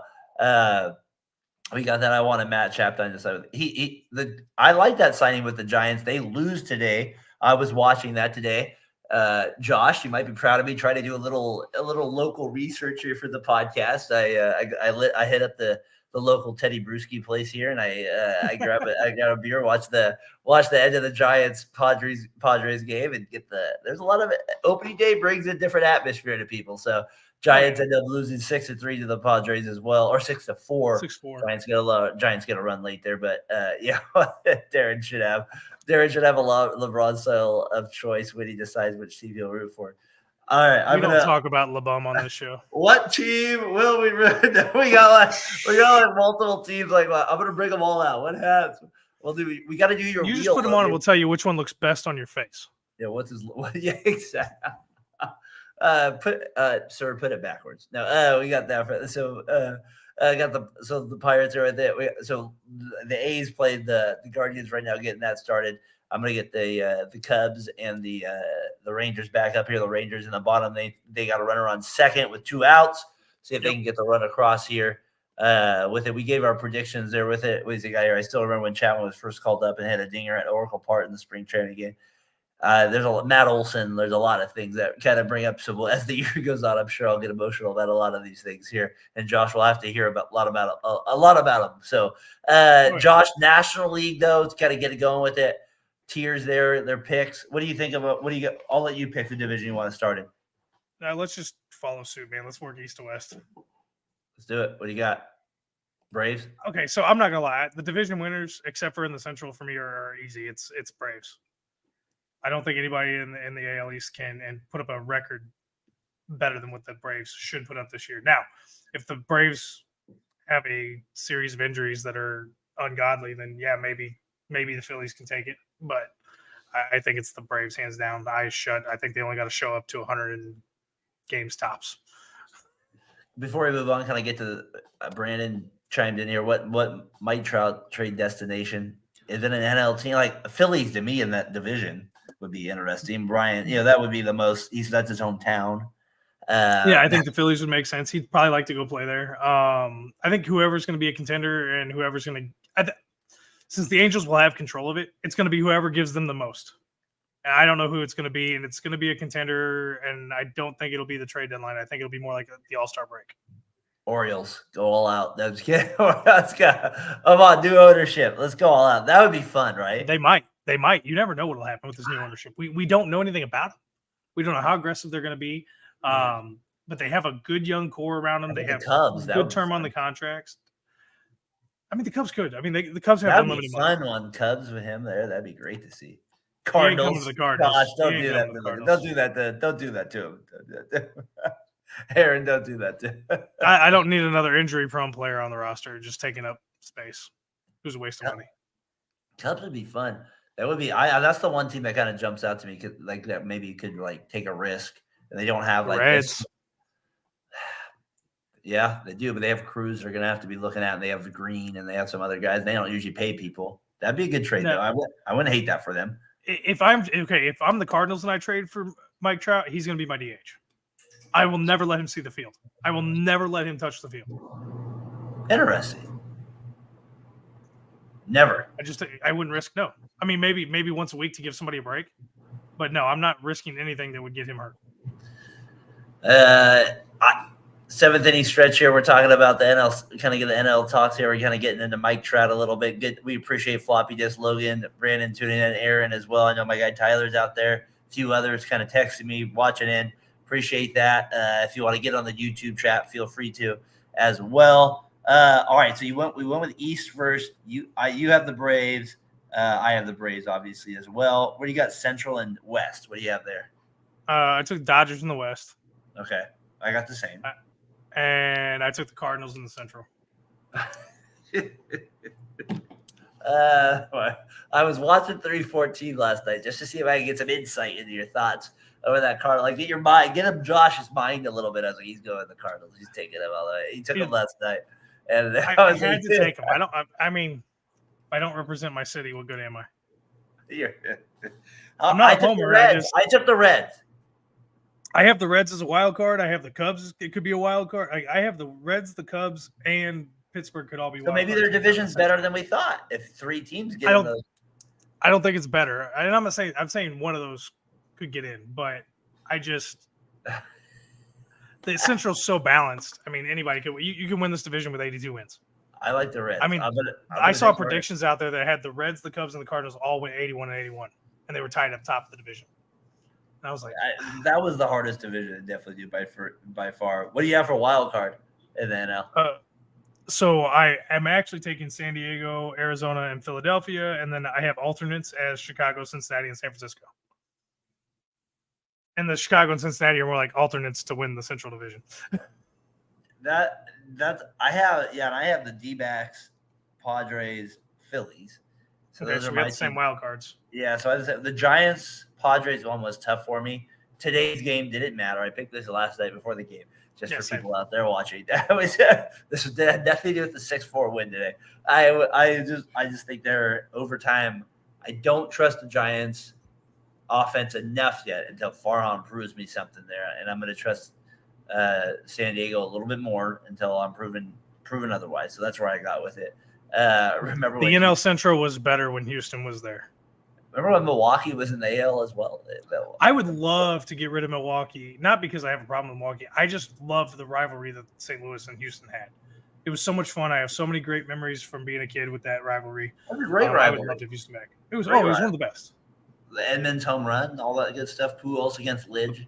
we got that. I wanted Matt Chapman to decide. I like that signing with the Giants. They lose today. I was watching that today. Josh, you might be proud of me. Try to do a little local research here for the podcast. I hit up the local Teddy Bruschi place here, and I grab a beer, watch the end of the Giants Padres game, and there's a lot of opening day brings a different atmosphere to people. So Giants end up losing 6-3 to the Padres as well, or 6-4. 6-4. Giants get a run late there, but yeah, Daren should have a LeBron style of choice when he decides which team he'll root for. All right, we don't talk about LeBum on this show. What team will we root? We got like multiple teams. Like, I'm gonna bring them all out. What happens? Well, we got to do your. You just put them on, and we'll tell you which one looks best on your face. Yeah, yeah, exactly. Sir, put it backwards. No, we got that. So, the Pirates are right there. So the A's played the Guardians right now, getting that started. I'm gonna get the Cubs and the Rangers back up here. The Rangers in the bottom. They got a runner on second with 2 outs. See if they can get the run across here. With it, we gave our predictions there with it. Was the guy here? I still remember when Chapman was first called up and had a dinger at Oracle Park in the spring training game. There's Matt Olson. There's a lot of things that kind of bring up. So as the year goes on, I'm sure I'll get emotional about a lot of these things here. And Josh will have to hear a lot about them. So Josh, National League though, to kind of get it going with it. Tiers there, their picks. What do you think about? What do you get? I'll let you pick the division you want to start in. Let's just follow suit, man. Let's work east to west. Let's do it. What do you got? Braves. Okay, so I'm not gonna lie. The division winners, except for in the Central, for me are easy. It's Braves. I don't think anybody in the AL East can and put up a record better than what the Braves should put up this year. Now, if the Braves have a series of injuries that are ungodly, then yeah, maybe the Phillies can take it. But I think it's the Braves hands down. The eyes shut. I think they only got to show up to 100 games tops. Before we move on, can I get to Brandon chimed in here? What Mike Trout trade destination? Is it an NL team? Like Phillies to me in that division would be interesting. Brian, that would be the most. That's his hometown. Yeah, I think the Phillies would make sense. He'd probably like to go play there. I think whoever's going to be a contender and whoever's going to since the Angels will have control of it, it's going to be whoever gives them the most. And I don't know who it's going to be, and it's going to be a contender, and I don't think it'll be the trade deadline. I think it'll be more like the All-Star break. Orioles, go all out. Let's go. Come on, new ownership. Let's go all out. That would be fun, right? They might. You never know what will happen with this new ownership. We don't know anything about them. We don't know how aggressive they're going to be. But they have a good young core around them. They have Cubs, good term on the contracts. I mean, the Cubs could. I mean, the Cubs have unlimited money. Fun one, Cubs with him there. That'd be great to see. Cardinals. The Cardinals. Gosh, don't do that. Don't do that to him. Aaron, don't do that to him. I don't need another injury-prone player on the roster just taking up space. It was a waste of money. Cubs would be fun. That would be. That's the one team that kind of jumps out to me, like that maybe could like take a risk, and they don't have The like Reds. Yeah, they do, but they have Cruz. They're gonna have to be looking at. And they have the Green, and they have some other guys. They don't usually pay people. That'd be a good trade, though. I wouldn't hate that for them. If I'm the Cardinals and I trade for Mike Trout, he's going to be my DH. I will never let him see the field. I will never let him touch the field. Interesting. Never. I wouldn't risk. No, I mean maybe once a week to give somebody a break, but no, I'm not risking anything that would get him hurt. Seventh inning stretch here. We're talking about the NL, kind of get the NL talks here. We're kind of getting into Mike Trout a little bit. Good. We appreciate Floppy Disc, Logan, Brandon tuning in, Aaron as well. I know my guy Tyler's out there. A few others kind of texting me, watching in. Appreciate that. If you want to get on the YouTube chat, feel free to as well. All right, so we went with East first. You have the Braves. I have the Braves obviously as well. What do you got? Central and West. What do you have there? I took Dodgers in the West. Okay, I got the same. And I took the Cardinals in the Central. I was watching 314 last night just to see if I could get some insight into your thoughts over that Cardinal. Like, get him Josh's mind a little bit as he's going the Cardinals. He's taking him all the way. He took him last night, and I had to take him. I don't represent my city. What good am I? I'm not a homer. I took the Reds. I have the Reds as a wild card. I have the Cubs. It could be a wild card. I have the Reds, the Cubs, and Pittsburgh could all be wild cards. So maybe their division's better than we thought. If 3 teams get in those. I don't think it's better. And I'm saying one of those could get in, but the Central's so balanced. I mean, anybody could. You can win this division with 82 wins. I like the Reds. I mean, I saw predictions out there that had the Reds, the Cubs, and the Cardinals all win 81 and 81, and they were tied up top of the division. And I was like, that was the hardest division to definitely do by far. What do you have for wild card in the NL? So I am actually taking San Diego, Arizona, and Philadelphia, and then I have alternates as Chicago, Cincinnati, and San Francisco. And the Chicago and Cincinnati are more like alternates to win the Central Division. I have the D-backs, Padres, Phillies. So those are my the same wild cards. Yeah, so I said the Giants Padres one was tough for me. Today's game didn't matter. I picked this last night before the game, just for people out there watching. This had nothing to do with the 6-4 win today. I just think they're overtime. I don't trust the Giants offense enough yet until Farhan proves me something there, and I'm going to trust San Diego a little bit more until I'm proven otherwise. So that's where I got with it. Remember the NL Central was better when Houston was there. Remember when Milwaukee was in the AL as well? I would love to get rid of Milwaukee, not because I have a problem with Milwaukee. I just love the rivalry that St. Louis and Houston had. It was so much fun. I have so many great memories from being a kid with that rivalry. It was a great rivalry. I would love to Houston back. It was one of the best. The Edmonds home run, all that good stuff. Pujols against Lidge,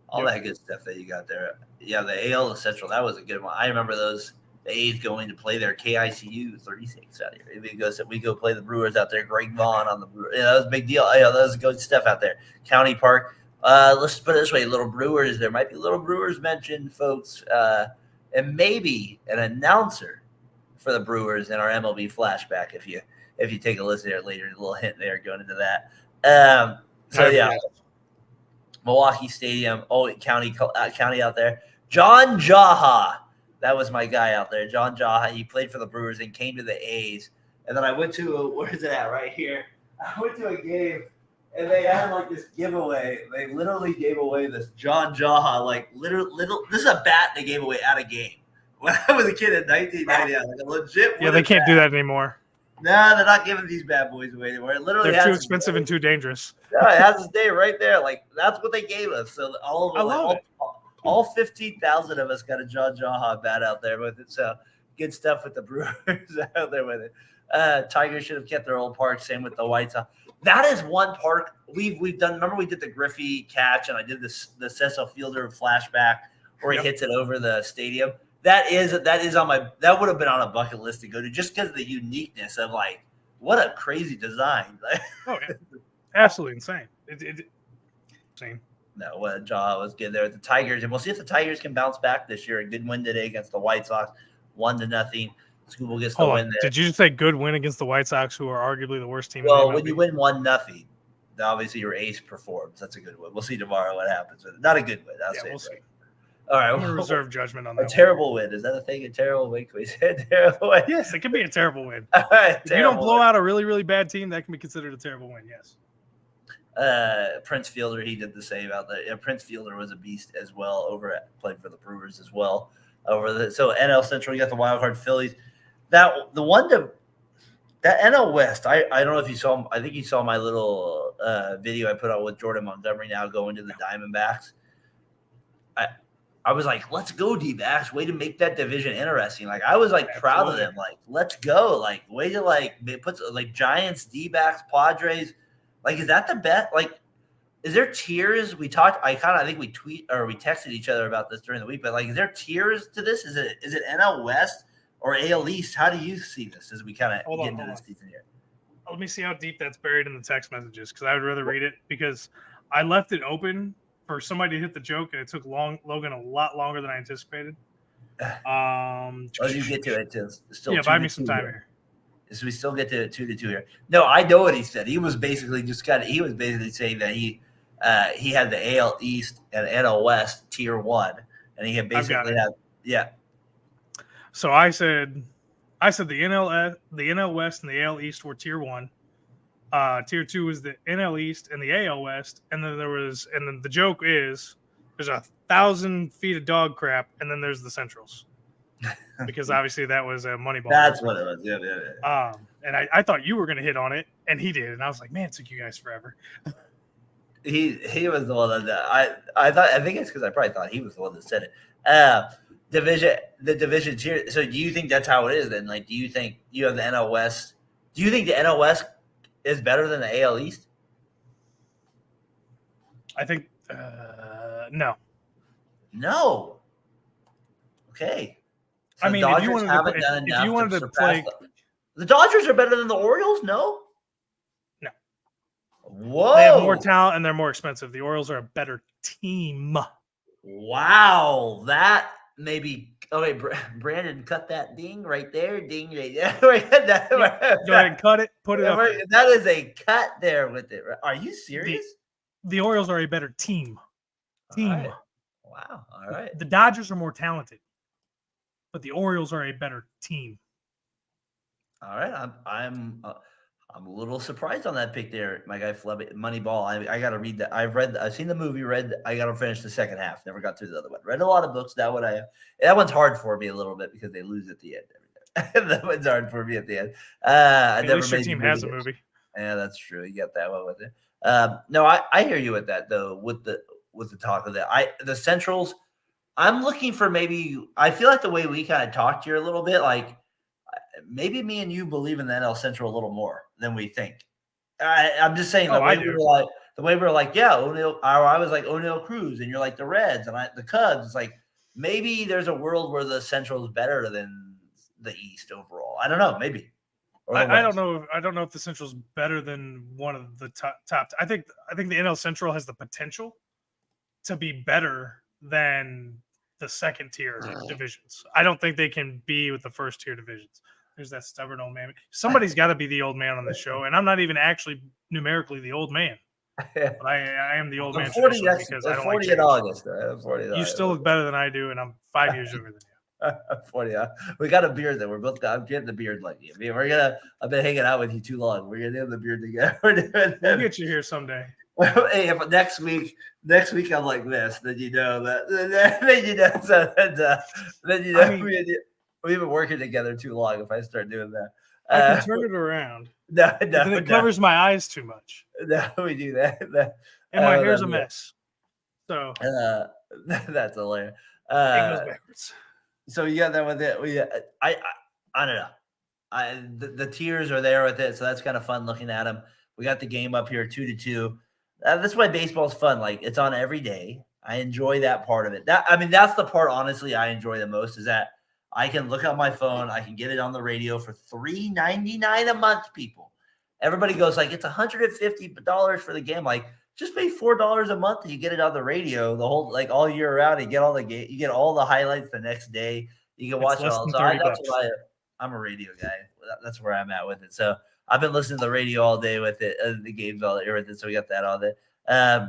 all that good stuff that you got there. Yeah, the AL and Central, that was a good one. I remember those. The A's going to play their KICU 36 out here. We go play the Brewers out there. Greg Vaughn on the Brewers. That was a big deal. That was good stuff out there. County Park. Let's put it this way: little Brewers. There might be little Brewers mentioned, folks, and maybe an announcer for the Brewers in our MLB Flashback. If you take a listen there later, a little hint there going into that. Milwaukee Stadium. County out there. John Jaha. That was my guy out there, John Jaha. He played for the Brewers and came to the A's. And then I went to where's it at? Right here. I went to a game, and they had like this giveaway. They literally gave away this John Jaha, like little. This is a bat they gave away at a game. When I was a kid in 1990, like a legit. Yeah, they can't do that anymore. No, they're not giving these bad boys away anymore. It literally they're too expensive and too dangerous. No, it has to stay right there. Like that's what they gave us. So all of them, I love it. All 15,000 of us got a John Jaha bat out there with it. So good stuff with the Brewers out there with it. Tigers should have kept their old park. Same with the White Sox. That is one park we've done. Remember we did the Griffey catch and I did the Cecil Fielder flashback where he hits it over the stadium. That is on my. That would have been on a bucket list to go to just because of the uniqueness of like what a crazy design. Absolutely insane. Insane. No, Jaw was good there with the Tigers, and we'll see if the Tigers can bounce back this year. A good win today against the White Sox, 1-0. Skubal gets the Hold win on. there. Did you say good win against the White Sox, who are arguably the worst team? Well, in the when you win 1-0, obviously your ace performs. That's a good win. We'll see tomorrow what happens with it. Not a good win. We'll see. All right, I'm gonna reserve judgment on that. A terrible win. Is that a thing? A terrible win? Can we say a terrible win? Yes, it can be a terrible win. Right, if you don't blow out a really, really bad team, that can be considered a terrible win. Yes. Prince Fielder, he did the same out there. Yeah, Prince Fielder was a beast as well. Played for the Brewers as well. So NL Central, you got the wild card Phillies. That NL West. I don't know if you saw. I think you saw my little video I put out with Jordan Montgomery now going to the Diamondbacks. I was like, let's go, D-backs. Way to make that division interesting. Like, I was, like, proud of them. Like, let's go. Like, way to, like, they put, like, Giants, D-backs, Padres. Like, is that the best? Like, is there tiers? We talked – I think we texted each other about this during the week. But, like, is there tiers to this? Is it NL West or AL East? How do you see this as we kind of get into this season here? Let me see how deep that's buried in the text messages because I would rather read it because I left it open – for somebody to hit the joke, and it took Logan a lot longer than I anticipated. You get to it, too. Still buy me some time here. So we still get to 2-2 here. No, I know what he said. He was basically saying that he had the AL East and NL West tier 1, and he had basically So I said the NL West and the AL East were tier 1. Tier 2 is the NL East and the AL West, and then the joke is there's 1,000 feet of dog crap, and then there's the Centrals, because obviously that was a Moneyball. That's what it was. Yeah. And I thought you were going to hit on it, and he did, and I was like, man, it took you guys forever. He was the one that I think it's because I probably thought he was the one that said it. The division tier. So do you think that's how it is then? Like, do you think you have the NL West? Do you think the NL West is better than the AL East? I think no. No. Okay. So I mean, if you wanted to play, the Dodgers are better than the Orioles. No. Whoa. They have more talent and they're more expensive. The Orioles are a better team. Wow, that maybe. Okay, Brandon, cut that ding right there. Ding right there. Go ahead and cut it. Put it up. That is a cut there with it. Are you serious? The Orioles are a better team. Right. Wow. All right. The Dodgers are more talented, but the Orioles are a better team. All right. I'm a little surprised on that pick there, my guy Flubby, Moneyball. I got to read that. I've seen the movie, I got to finish the second half. Never got through the other one. Read a lot of books. That one's hard for me a little bit because they lose at the end. That one's hard for me at the end. At least your team has a movie. Yeah, that's true. You got that one with it. No, I hear you with that though. With the talk of that, the Centrals. I'm looking for maybe. I feel like the way we kind of talked here a little bit, like. Maybe me and you believe in the NL Central a little more than we think. I'm just saying the way we were like, yeah, Oneil. I was like Oneil, Cruz, and you're like the Reds and the Cubs. It's like maybe there's a world where the Central is better than the East overall. I don't know, maybe. I don't know. I don't know if the Central is better than one of the top. I think the NL Central has the potential to be better than the second tier divisions. I don't think they can be with the first tier divisions. There's that stubborn old man. Somebody's got to be the old man on the show, and I'm not even actually numerically the old man. But I am the old man because I don't 40 in August. 40 you still look better than I do, and I'm 5 years younger than you. 40. We got a beard though. I'm getting the beard like you. I've been hanging out with you too long. We're gonna have the beard together. We'll get you here someday. Hey, if next week I'm like this, then you know that. Then you know. So then you know. We've been working together too long. If I start doing that, I can turn it around. No, it covers my eyes too much. No, we do that. And my hair's a mess. So that's hilarious. it goes backwards. So you got that with it. I don't know. The tiers are there with it, so that's kind of fun looking at them. We got the game up here 2-2. That's why baseball's fun. Like it's on every day. I enjoy that part of it. That's the part honestly I enjoy the most is that. I can look on my phone. I can get it on the radio for $3.99 a month, people. Everybody goes like, it's $150 for the game. Like, just pay $4 a month and you get it on the radio the whole, like all year round. You get all the highlights the next day. You can watch it all. So I'm a radio guy. That's where I'm at with it. So I've been listening to the radio all day with it, the games all day with it. So we got that all day. I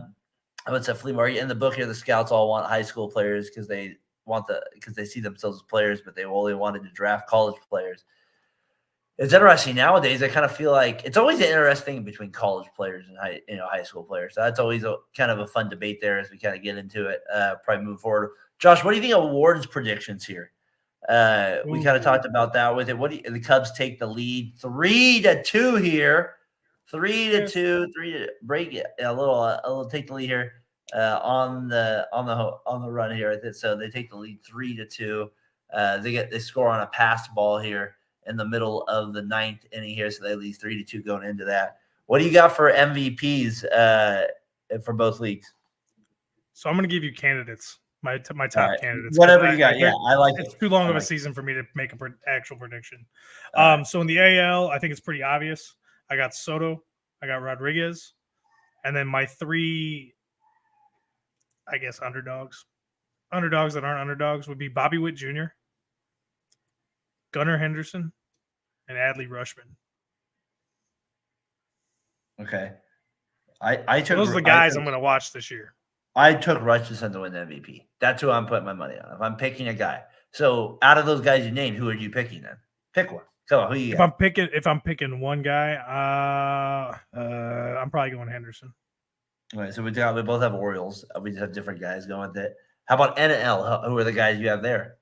went to flea market. In the book here, the scouts all want high school players because they see themselves as players, but they only wanted to draft college players. It's interesting nowadays. I kind of feel like it's always an interesting between college players and high school players. So that's always kind of a fun debate there as we kind of get into it. Probably move forward. Josh, what do you think of awards predictions here? We kind of talked about that with it. The Cubs take the lead 3-2 here. 3-2, break it a little take the lead here on the run here. So they take the lead 3-2. They score on a passed ball here in the middle of the ninth inning here, so they lead 3-2 going into that. What do you got for MVPs for both leagues? So I'm going to give you candidates. My top candidates. Whatever you got. Yeah, I like it. It's too long of a season for me to make an actual prediction. So in the AL, I think it's pretty obvious. I got Soto, I got Rodriguez, and then my 3, I guess, underdogs that aren't underdogs would be Bobby Witt Jr., Gunnar Henderson, and Adley Rutschman. Okay. I took those are the guys I'm going to watch this year. I took Rutschman to win the MVP. That's who I'm putting my money on. If I'm picking a guy. So out of those guys you named, who are you picking then? Pick one. Come on, who you got? If I'm picking one guy, I'm probably going Henderson. All right, so we both have Orioles. We just have different guys going with it. How about NL? Who are the guys you have there?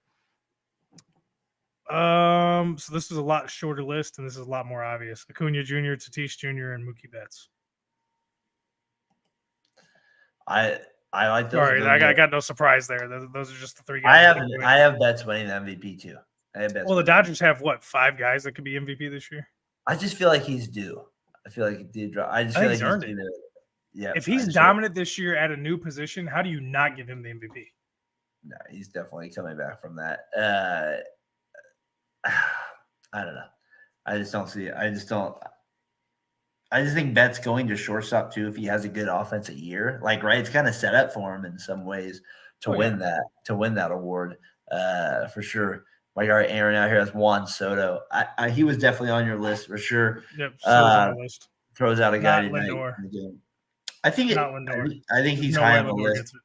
So this is a lot shorter list, and this is a lot more obvious. Acuna Jr., Tatis Jr., and Mookie Betts. I like those. Sorry, I got no surprise there. Those are just the 3 guys. I have Betts winning the MVP too. Well, the Dodgers have 5 guys that could be MVP this year? I just feel like he's due. I feel like he did drop. I feel like he's earned it. Yeah. If he's dominant this year at a new position, how do you not give him the MVP? No, he's definitely coming back from that. I don't know. I just don't see it. I just think Betts going to shortstop too if he has a good offensive year. Like, right, it's kind of set up for him in some ways to win that award for sure. My guy Aaron out here has Juan Soto. He was definitely on your list for sure. Yep, on the list. Throws out a guy tonight. I think he's high on the list.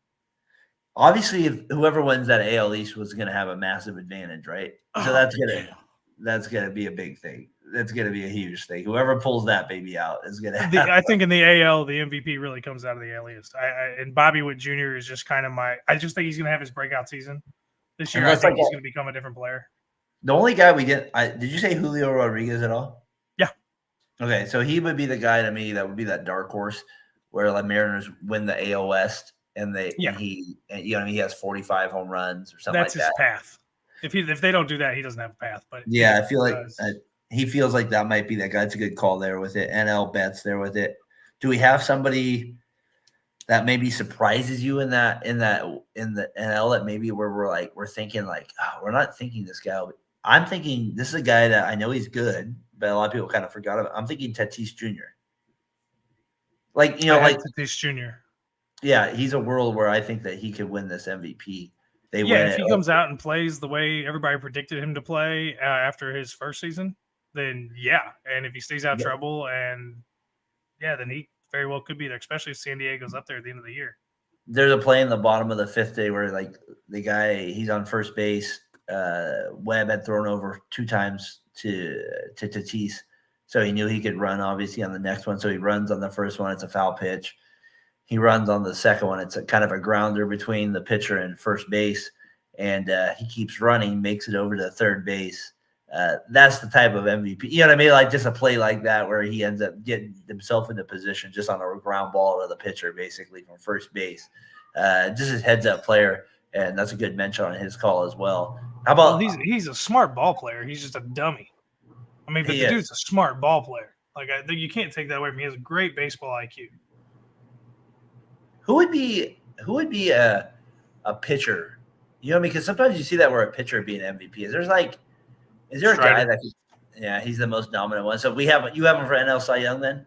Obviously, if whoever wins that AL East was going to have a massive advantage, right? So that's gonna be a big thing. That's gonna be a huge thing. Whoever pulls that baby out is gonna. I think in the AL, the MVP really comes out of the AL East. And Bobby Witt Jr. is just kind of I just think he's gonna have his breakout season this year. I think he's gonna become a different player. The only guy we didn't. Did you say Julio Rodriguez at all? Yeah. Okay, so he would be the guy to me that would be that dark horse where the Mariners win the AL West and he has 45 home runs or something like that. That's his path. If they don't do that, he doesn't have a path. But yeah, I feel like he feels like that might be that guy. It's a good call there with it. NL Betts there with it. Do we have somebody that maybe surprises you in the NL that maybe where we're thinking like, oh, we're not thinking this guy. I'm thinking this is a guy that I know he's good, but a lot of people kind of forgot about. I'm thinking Tatis Jr. Tatis Jr. Yeah, he's a world where I think that he could win this MVP. If he comes out and plays the way everybody predicted him to play after his first season, then yeah. And if he stays out of trouble, then he very well could be there, especially if San Diego's up there at the end of the year. There's a play in the bottom of the 5th day where the guy, he's on first base. Webb had thrown over 2 times to Tatis, so he knew he could run obviously on the next one. So he runs on the first one. It's a foul pitch. He runs on the second one. It's a kind of a grounder between the pitcher and first base, and he keeps running, makes it over to third base. That's the type of MVP. You know what I mean? Like just a play like that where he ends up getting himself into position just on a ground ball to the pitcher, basically from first base. Just a heads-up player, and that's a good mention on his call as well. How about he's a smart ball player. He's just a dummy. I mean, but the dude's a smart ball player. Like you can't take that away from him. He has a great baseball IQ. Who would be a pitcher? You know what I mean? Because sometimes you see that where a pitcher being MVP. Is there a guy that? He's the most dominant one. So you have him for NL Cy Young then?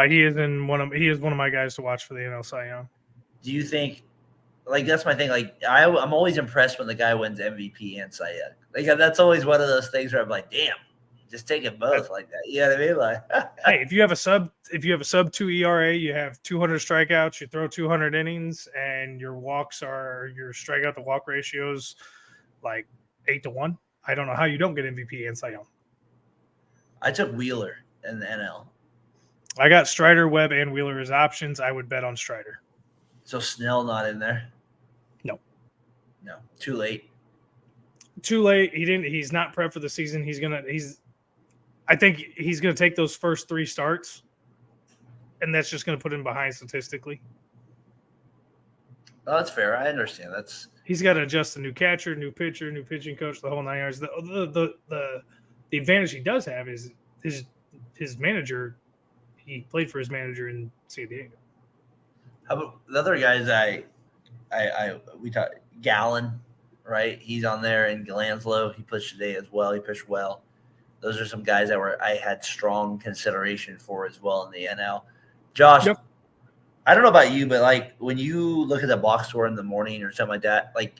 He is one of my guys to watch for the NL Cy Young. Do you think like that's my thing. Like I'm always impressed when the guy wins MVP and Cy Young. Like that's always one of those things where I'm like, damn, just take it both like that. You know what I mean? Like, hey, if you have a sub 2 ERA, you have 200 strikeouts, you throw 200 innings, and your strikeout to walk ratios like 8-1. I don't know how you don't get MVP and Cy Young. I took Wheeler in the NL. I got Strider, Webb, and Wheeler as options. I would bet on Strider. So Snell not in there? No. Too late. Too late. He's not prepped for the season. I think he's gonna take those first 3 starts, and that's just gonna put him behind statistically. Oh, that's fair. I understand. He's got to adjust a new catcher, new pitcher, new pitching coach, the whole 9 yards. The advantage he does have is his manager. He played for his manager in San Diego. How about the other guys? We talked Gallen, right? He's on there, and Glanslow. He pitched today as well. He pitched well. Those are some guys that I had strong consideration for as well in the NL. Josh, yep. I don't know about you, but like when you look at the box score in the morning or something like that, like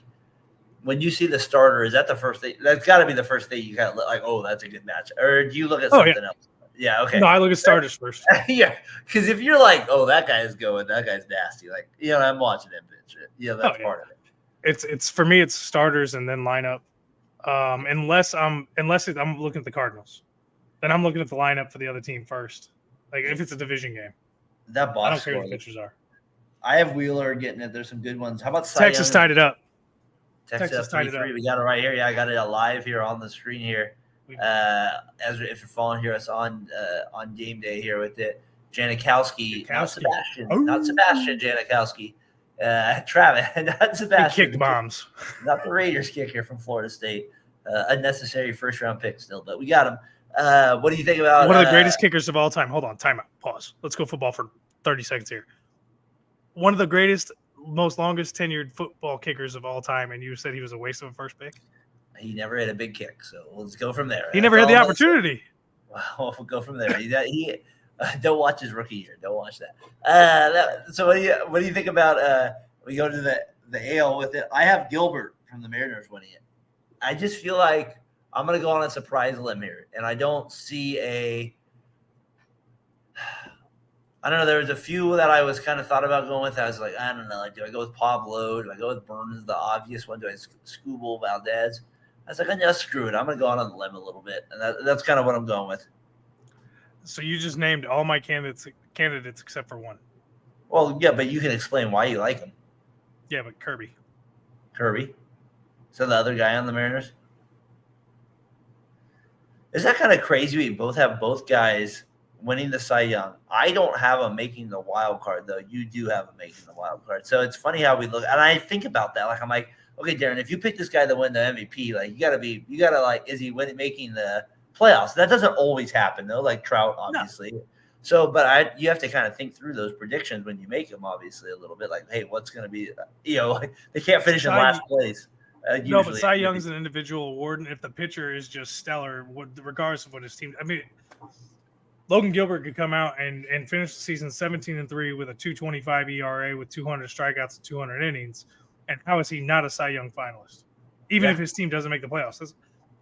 when you see the starter, is that the first thing? That's got to be the first thing you kind of like, oh, that's a good match. Or do you look at something else? Yeah, okay. No, I look at starters first. Yeah, because if you're like, oh, that guy is going, that guy's nasty. Like, I'm watching him pitch. That's part of it. It's for me, it's starters and then lineup. Unless I'm looking at the Cardinals, then I'm looking at the lineup for the other team first. Like if it's a division game, that box I don't care score, who the pitchers are. I have Wheeler getting it. There's some good ones. How about Texas tied it up? Texas tied it up. We got it right here. Yeah, I got it live here on the screen here. As if you're following here, us on game day here with it, Janikowski, not Sebastian Janikowski, Travis, not Sebastian. He kicked bombs. Not the Raiders kicker from Florida State. Unnecessary first-round pick still, but we got him. What do you think about one of the greatest kickers of all time? Hold on, timeout, pause. Let's go football for 30 seconds here. One of the greatest, most longest tenured football kickers of all time, and you said he was a waste of a first pick? He never had a big kick, so let's go from there. He never had the opportunity. Well, we'll go from there. He don't watch his rookie year. Don't watch that. So what do you think about we go to the AL with it? I have Gilbert from the Mariners winning it. I just feel like I'm going to go on a surprise limb here, and I don't see I don't know. There was a few that I was kind of thought about going with. I was like, I don't know. Like, do I go with Pablo? Do I go with Burns, the obvious one? Do I Scooble, Valdez? I was like, just screw it. I'm going to go on the limb a little bit, and that's kind of what I'm going with. So you just named all my candidates except for one. Well, yeah, but you can explain why you like him. Yeah, but Kirby. So the other guy on the Mariners? Is that kind of crazy? We both have both guys winning the Cy Young. I don't have them making the wild card, though. You do have them making the wild card. So it's funny how we look. And I think about that. Like, I'm like, okay, Daren, if you pick this guy to win the MVP, like, you gotta like, is he making the playoffs? That doesn't always happen, though, like Trout, obviously. No. So, but you have to kind of think through those predictions when you make them, obviously, a little bit. Like, hey, what's going to be, like, they can't finish in last place. No, but Cy Young's an individual award, and if the pitcher is just stellar, regardless of what his team – I mean, Logan Gilbert could come out and finish the season 17-3 with a 2.25 ERA with 200 strikeouts and 200 innings, and how is he not a Cy Young finalist? Even if his team doesn't make the playoffs.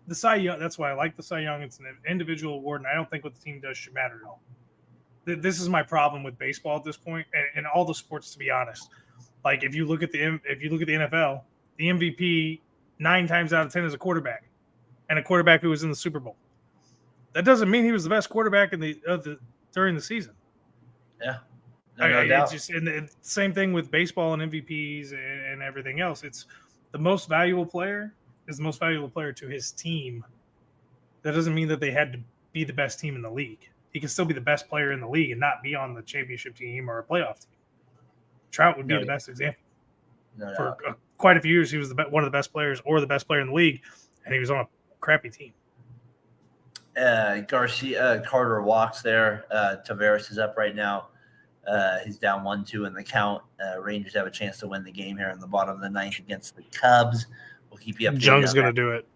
The Cy Young – that's why I like the Cy Young. It's an individual award, and I don't think what the team does should matter at all. This is my problem with baseball at this point, and all the sports, to be honest. Like, if you look at the NFL – the MVP 9 times out of 10 is a quarterback, and a quarterback who was in the Super Bowl. That doesn't mean he was the best quarterback during the season. Yeah, no doubt. It's just and the same thing with baseball and MVPs and everything else. It's the most valuable player is the most valuable player to his team. That doesn't mean that they had to be the best team in the league. He can still be the best player in the league and not be on the championship team or a playoff team. Trout would be the best example. For quite a few years, he was one of the best players or the best player in the league, and he was on a crappy team. Carter walks there. Tavares is up right now. He's down 1-2 in the count. Rangers have a chance to win the game here in the bottom of the ninth against the Cubs. We'll keep you up. Jung's going to do it.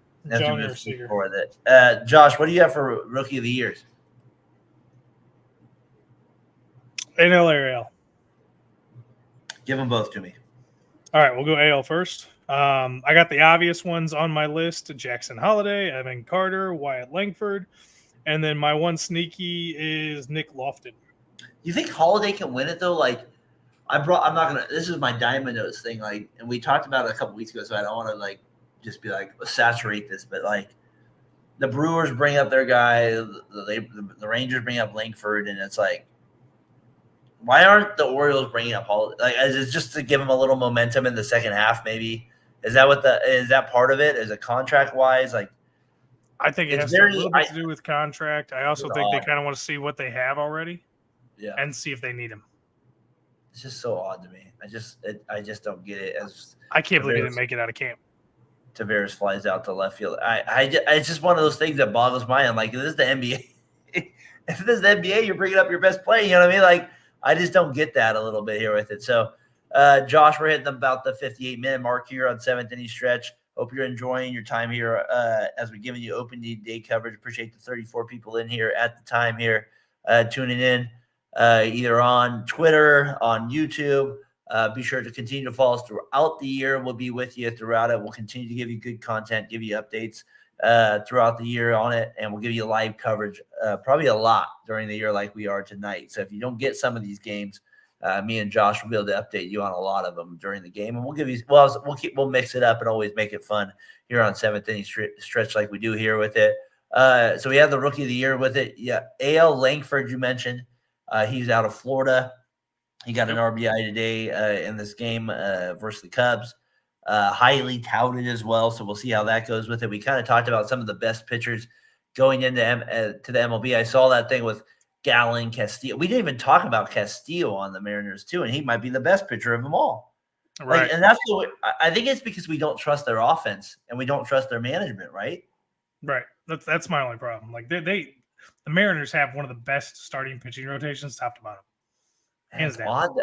Josh, what do you have for Rookie of the Years? NL Ariel. Give them both to me. All right, we'll go AL first. I got the obvious ones on my list: Jackson Holiday, Evan Carter, Wyatt Langford, and then my one sneaky is Nick Lofton. You think Holiday can win it though? Like, I'm not gonna. This is my diamond notes thing. Like, and we talked about it a couple weeks ago, so I don't want to like just be like saturate this, but like the Brewers bring up their guy, the Rangers bring up Langford, and it's like, why aren't the Orioles bringing up Holiday? Like, is it just to give them a little momentum in the second half? Maybe is that part of it? Is it contract wise? Like, I think it has a little bit to do with contract. I also think they kind of want to see what they have already, and see if they need him. It's just so odd to me. I just don't get it. As I can't believe he didn't make it out of camp. Tavares flies out to left field. It's just one of those things that boggles my mind. Like, if this is the NBA, if this is the NBA, you're bringing up your best player. You know what I mean? Like, I just don't get that a little bit here with it. So, Josh, we're hitting about the 58-minute mark here on seventh inning stretch. Hope you're enjoying your time here as we're giving you opening day coverage. Appreciate the 34 people in here at the time here tuning in. Either on Twitter, on YouTube. Be sure to continue to follow us throughout the year. We'll be with you throughout it. We'll continue to give you good content, give you updates throughout the year on it, and we'll give you live coverage probably a lot during the year like we are tonight. So if you don't get some of these games, me and Josh will be able to update you on a lot of them during the game, and we'll give you we'll mix it up and always make it fun here on seventh inning stretch like we do here with it. So we have the rookie of the year with it. Yeah, AL Langford you mentioned. He's out of Florida. He got an RBI today in this game versus the Cubs. Highly touted as well, so we'll see how that goes with it. We kind of talked about some of the best pitchers going into to the MLB. I saw that thing with Gallen, Castillo. We didn't even talk about Castillo on the Mariners too, and he might be the best pitcher of them all. Right, and that's I think it's because we don't trust their offense and we don't trust their management, right? Right. That's my only problem. Like the Mariners have one of the best starting pitching rotations, top to bottom. Hands down.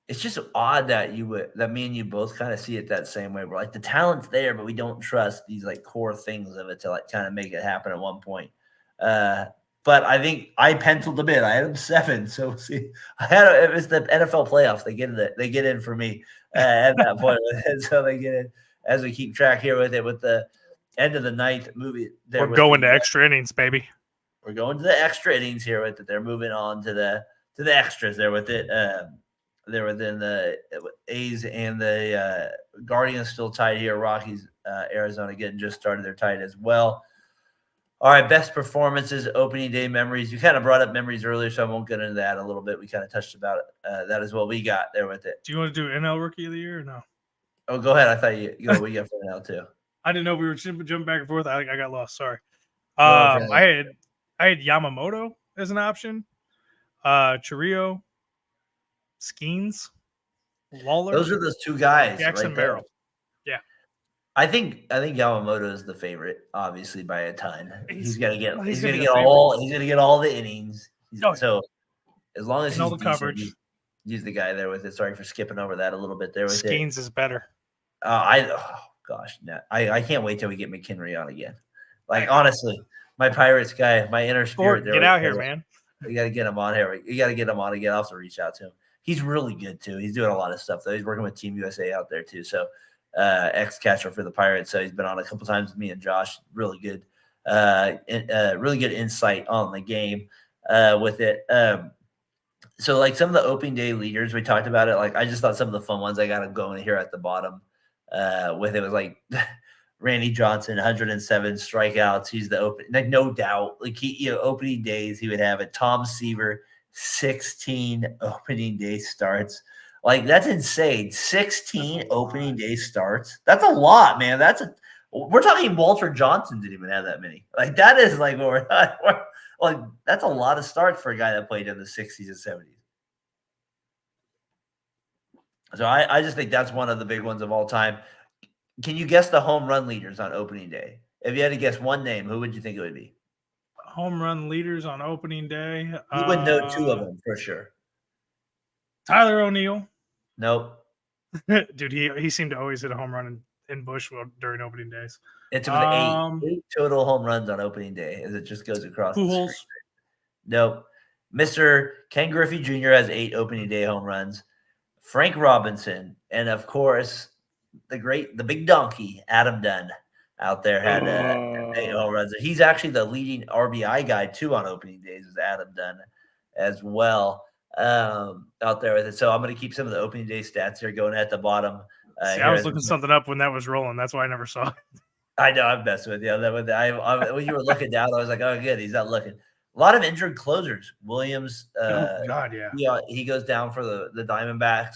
It's just odd that me and you both kind of see it that same way. We're like, the talent's there, but we don't trust these like core things of it to like kind of make it happen at one point. But I think I penciled them in. I had them 7. So we'll see. If it's the NFL playoffs, they get in for me at that point. And so they get in as we keep track here with it with the end of the ninth movie. We're going to extra innings, baby. We're going to the extra innings here with it. They're moving on to the extras there with it. They're within the A's and the Guardians still tied here. Rockies, Arizona getting just started. They're tied as well. All right, best performances, opening day memories. You kind of brought up memories earlier, so I won't get into that a little bit. We kind of touched about that as well. We got there with it. Do you want to do NL Rookie of the Year or no? Oh, go ahead. I thought you got for NL too. I didn't know we were jumping back and forth. I got lost. Sorry. I had Yamamoto as an option. Chiriot, Skeens, Lawler. Those are those two guys. Jackson right Merrill. Yeah. I think Yamamoto is the favorite, obviously by a ton. He's gonna get all the innings. So as long as he's the coverage, he's the guy there with it. Sorry for skipping over that a little bit there with it. Skeens is better. I can't wait till we get McKinley on again. Like honestly, my Pirates guy, my inner spirit. Get out here, man. We got to get him on here. You got to get him on again. I'll also reach out to him. He's really good too. He's doing a lot of stuff though. He's working with Team USA out there too. So ex-catcher for the Pirates. So he's been on a couple times with me and Josh. Really good insight on the game with it. So like some of the opening day leaders, we talked about it. Like I just thought some of the fun ones I got to go in here at the bottom with it was like Randy Johnson, 107 strikeouts. He's the open, like no doubt. Like opening days he would have it. Tom Seaver, 16 opening day starts. Like that's insane. 16 opening day starts. That's a lot, man. We're talking Walter Johnson didn't even have that many. Like that is like we're like that's a lot of starts for a guy that played in the 60s and 70s. So I just think that's one of the big ones of all time. Can you guess the home run leaders on opening day? If you had to guess one name, who would you think it would be? Home run leaders on opening day. You would know 2 of them for sure. Tyler O'Neill. Nope. Dude, he seemed to always hit a home run in Bush during opening days. It's with 8 total home runs on opening day as it just goes across the screen. Nope. Mr. Ken Griffey Jr. has 8 opening day home runs. Frank Robinson, and of course, the big donkey, Adam Dunn, out there had 8 home runs. He's actually the leading RBI guy too on opening days. Is Adam Dunn as well out there with it. So I'm going to keep some of the opening day stats here going at the bottom. See, I was looking something up when that was rolling. That's why I never saw it. I know I'm messing with you. When you were looking down, I was like, oh, good, he's not looking. A lot of injured closers. Williams, God, yeah. He goes down for the Diamondbacks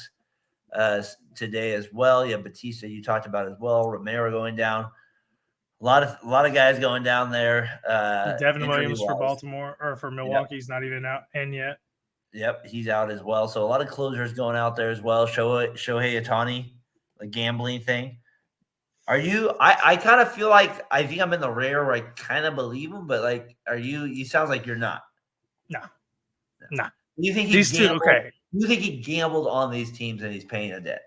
today as well. Yeah, Batista, you talked about as well. Romero going down. A lot of guys going down there. Devin Williams for Baltimore or for Milwaukee, he's not even out in yet. Yep, he's out as well. So a lot of closers going out there as well. Shohei Ohtani, the gambling thing. Are you? I kind of feel like I think I'm in the rare where I kind of believe him, but like, are you? You sound like you're not. No. You think these two? Okay. You think he gambled on these teams and he's paying a debt?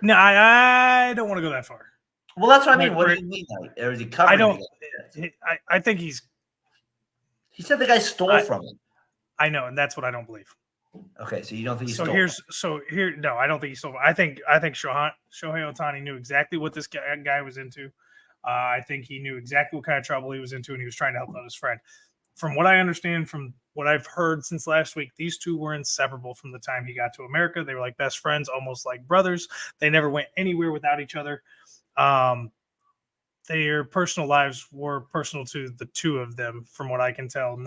No, I don't want to go that far. Well, that's what I mean. What do you mean? Like, or is he covering? I don't. I think he's. He said the guy stole from him. I know, and that's what I don't believe. Okay, so you don't think he stole? No, I don't think he stole. I think Shohei Ohtani knew exactly what this guy was into. I think he knew exactly what kind of trouble he was into, and he was trying to help out his friend. From what I understand, from what I've heard since last week, these two were inseparable from the time he got to America. They were like best friends, almost like brothers. They never went anywhere without each other. Their personal lives were personal to the two of them, from what I can tell.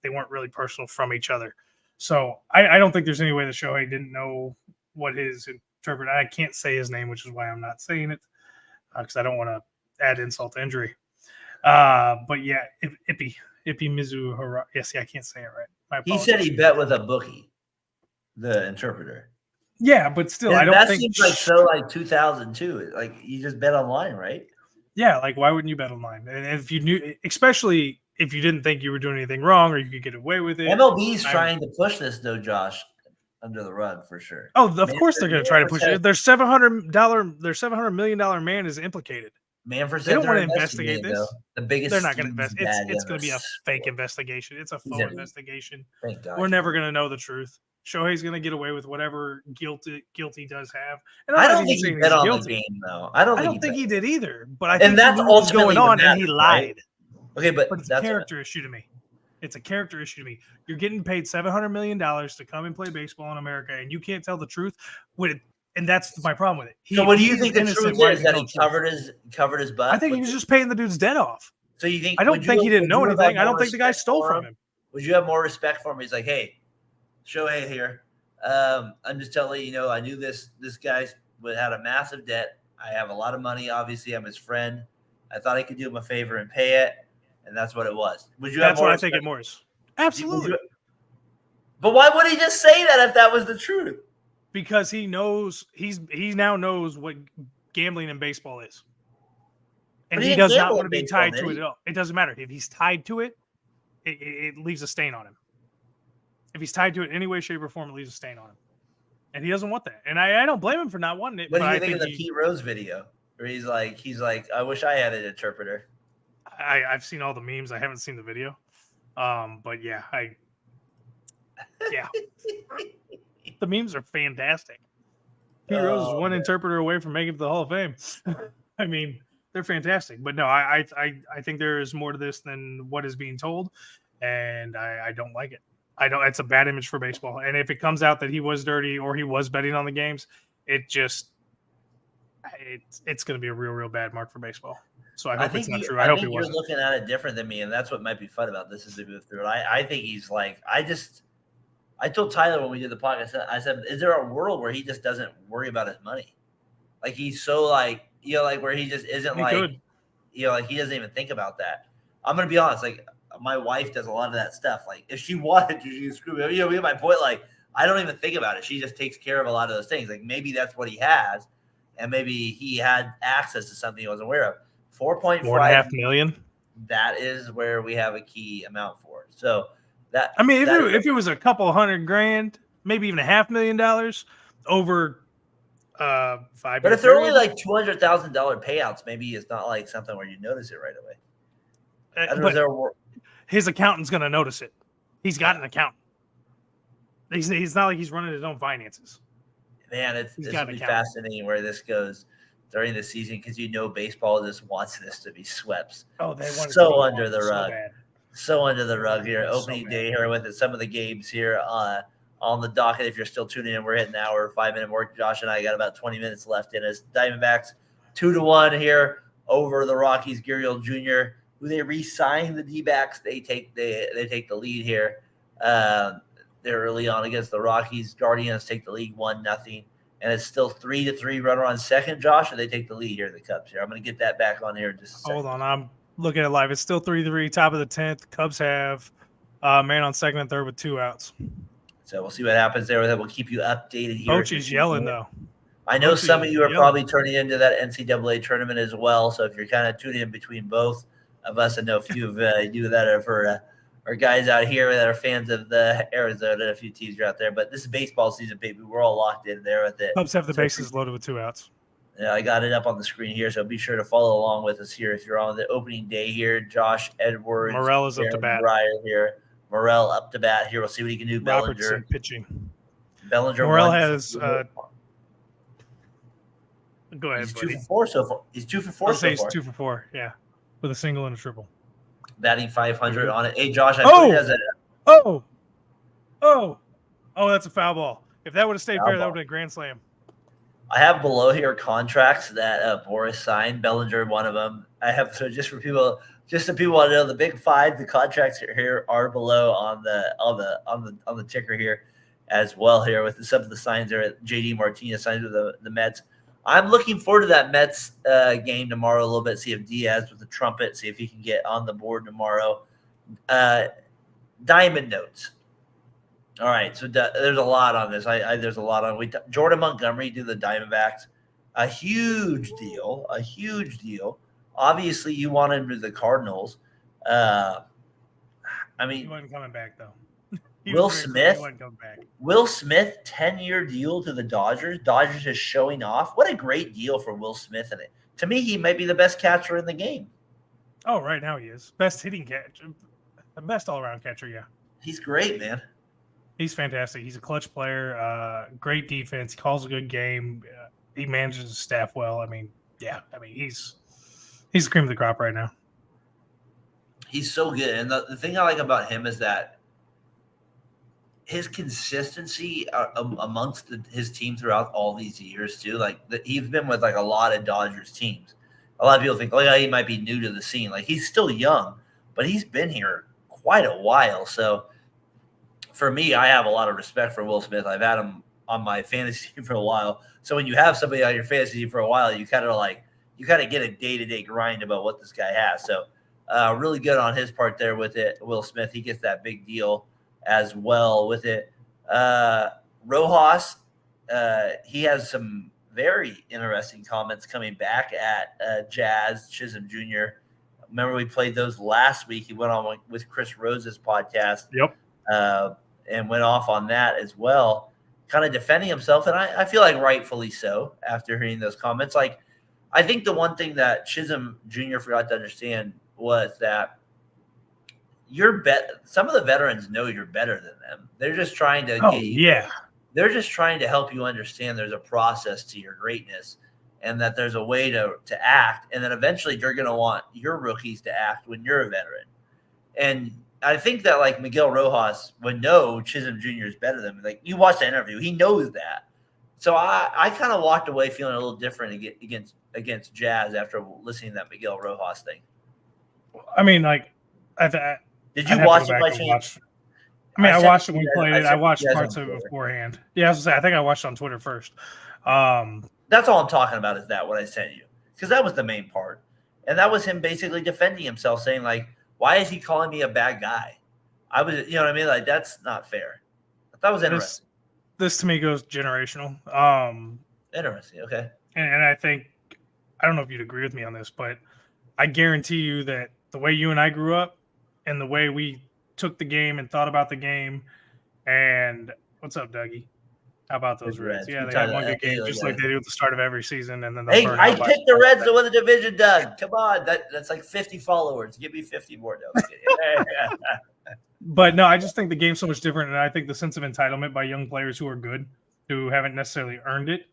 They weren't really personal from each other. So I don't think there's any way that Shohei didn't know what his interpreter. I can't say his name, which is why I'm not saying it, because I don't want to add insult to injury. But yeah, Ippy Mizuhara. Yes, I can't say it right. He said he bet with a bookie, the interpreter. Yeah, but still, I don't think that seems like 2002. Like you just bet online, right? Yeah, like why wouldn't you bet online? And if you knew, especially if you didn't think you were doing anything wrong or you could get away with it. MLB's trying to push this though, Josh, under the rug for sure. Oh, of course they're going to try to push it. Their $700 million man is implicated. Manfred they don't want to investigate this. The biggest. They're not going to invest. It's going to be a fake investigation. It's a faux investigation. Thank God. We're never going to know the truth. Shohei's going to get away with whatever guilt he does have. And I don't think he bet on the game, though. I don't think he did either. But I think that's what's going on, and he lied. Right? Okay, but it's a character issue to me. It's a character issue to me. You're getting paid $700 million to come and play baseball in America, and you can't tell the truth. And that's my problem with it. So, what do you think the truth is? That he covered his butt? I think he was just paying the dude's debt off. So you think? I don't think he didn't know anything. I don't think the guy stole from him. Would you have more respect for him? He's like, hey, Shohei here. I'm just telling you, I knew this guy had a massive debt. I have a lot of money. Obviously, I'm his friend. I thought I could do him a favor and pay it, and that's what it was. Would you? That's what I think it was. Absolutely. But why would he just say that if that was the truth? Because he knows he now knows what gambling in baseball is, and he does not want to be tied to it at all. It doesn't matter if he's tied to it; it leaves a stain on him. If he's tied to it in any way, shape, or form, it leaves a stain on him, and he doesn't want that. And I don't blame him for not wanting it. What do you think of the Pete Rose video where he's like, I wish I had an interpreter. I've seen all the memes. I haven't seen the video, but yeah, the memes are fantastic. Pete Rose is one interpreter away from making it to the Hall of Fame. I mean, they're fantastic. But no, I think there is more to this than what is being told, and I don't like it. It's a bad image for baseball. And if it comes out that he was dirty or he was betting on the games, it's going to be a real bad mark for baseball. So I hope it's not true. I hope it wasn't. You're looking at it different than me, and that's what might be fun about this as we move through it. I think he's like, I told Tyler when we did the podcast, I said, is there a world where he just doesn't worry about his money? Like he's so like where he just isn't like he doesn't even think about that. I'm going to be honest. Like my wife does a lot of that stuff. Like if she wanted to, she can screw me. You get my point. Like I don't even think about it. She just takes care of a lot of those things. Like maybe that's what he has. And maybe he had access to something he wasn't aware of. 4.5 million. That is where we have a key amount for. So that if it was a couple $100,000, maybe even $500,000 over 5 years. But if they're only like $200,000 payouts, maybe it's not like something where you notice it right away. His accountant's going to notice it. He's got an accountant. He's not like he's running his own finances. Man, it's going to be fascinating where this goes during the season because baseball just wants this to be swept. Oh, they want so under the rug. So under the rug here. Opening day here with some of the games here on the docket. If you're still tuning in, we're hitting an hour, 5-minute mark. Josh and I got about 20 minutes left in us. Diamondbacks 2-1 here over the Rockies. Gurriel Jr., who they re-signed the D-backs. They take the lead here. They're early on against the Rockies. Guardians take the lead 1-0. And it's still 3-3 runner on second, Josh, or they take the lead here, the Cubs here. I'm going to get that back on here in just a second. Hold on. I'm looking at it live. It's still 3-3, top of the 10th. Cubs have man on second and third with 2 outs. So we'll see what happens there. That will keep you updated here. Coach is yelling, though. I know some of you are probably turning into that NCAA tournament as well. So if you're kind of tuning in between both of us, I know a few of you that are for our guys out here that are fans of the Arizona, a few teams are out there. But this is baseball season, baby. We're all locked in there with it. Cubs have the bases loaded with 2 outs. Yeah, I got it up on the screen here, so be sure to follow along with us here if you're on the opening day here. Josh Edwards. Morel is up to bat. Breyer here. Morel up to bat here. We'll see what he can do. Robertson Bellinger pitching. Bellinger. Morel has go ahead, he's buddy. 2 for 4 so far. He's 2 for 4 so far. He's 2 for 4, yeah, with a single and a triple. Batting 500 on it. Hey, Josh, that's a foul ball. If that would have stayed fair, that would have been a grand slam. I have below here contracts that Boris signed. Bellinger, one of them. I have just so people want to know the big 5. The contracts here are below on the ticker here as well. Here with some of the signs there. JD Martinez signed with the Mets. I'm looking forward to that Mets game tomorrow a little bit. See if Diaz with the trumpet. See if he can get on the board tomorrow. Diamond notes. All right, so there's a lot on this. There's a lot on. Jordan Montgomery do the Diamondbacks. A huge deal. Obviously, you want him to the Cardinals. I mean, he wasn't coming back though. Will Smith, 10-year deal to the Dodgers. Dodgers is showing off. What a great deal for Will Smith in it. To me, he might be the best catcher in the game. Oh, right now he is. Best hitting catcher. The best all-around catcher, yeah. He's great, man. He's fantastic. He's a clutch player. Great defense. He calls a good game. He manages his staff well. I mean, he's the cream of the crop right now. He's so good. And the thing I like about him is that his consistency amongst his team throughout all these years too. Like he's been with like a lot of Dodgers teams. A lot of people think, he might be new to the scene. Like he's still young, but he's been here quite a while. So for me, I have a lot of respect for Will Smith. I've had him on my fantasy team for a while. So when you have somebody on your fantasy team for a while, you kind of get a day-to-day grind about what this guy has. So really good on his part there with it. Will Smith, he gets that big deal as well with it. Rojas, he has some very interesting comments coming back at Jazz Chisholm Jr. Remember we played those last week. He went on with Chris Rose's podcast. Yep. And went off on that as well, kind of defending himself. And I feel like rightfully so after hearing those comments. Like, I think the one thing that Chisholm Jr. forgot to understand was that some of the veterans know you're better than them. They're just trying to they're just trying to help you understand there's a process to your greatness and that there's a way to act. And then eventually you're going to want your rookies to act when you're a veteran. And I think that like Miguel Rojas would know Chisholm Jr. is better than him. Like you watch the interview, he knows that. So I kind of walked away feeling a little different against Jazz after listening to that Miguel Rojas thing. I mean, like, did you watch it by chance? I watched it when we played it. I watched parts of it beforehand. Yeah, I was gonna say, I think I watched it on Twitter first. That's all I'm talking about is that what I sent you, because that was the main part, and that was him basically defending himself, saying like, "Why is he calling me a bad guy?" I was, you know what I mean? Like that's not fair. That was interesting. This to me goes generational. Interesting. Okay. And I think, I don't know if you'd agree with me on this, but I guarantee you that the way you and I grew up and the way we took the game and thought about the game, and what's up, Dougie? How about those Reds? Yeah, they had one good game, just like they do at the start of every season. And then I picked the Reds to win the division, Doug. Come on, that's like 50 followers. Give me 50 more, Doug. But no, I just think the game's so much different, and I think the sense of entitlement by young players who are good who haven't necessarily earned it.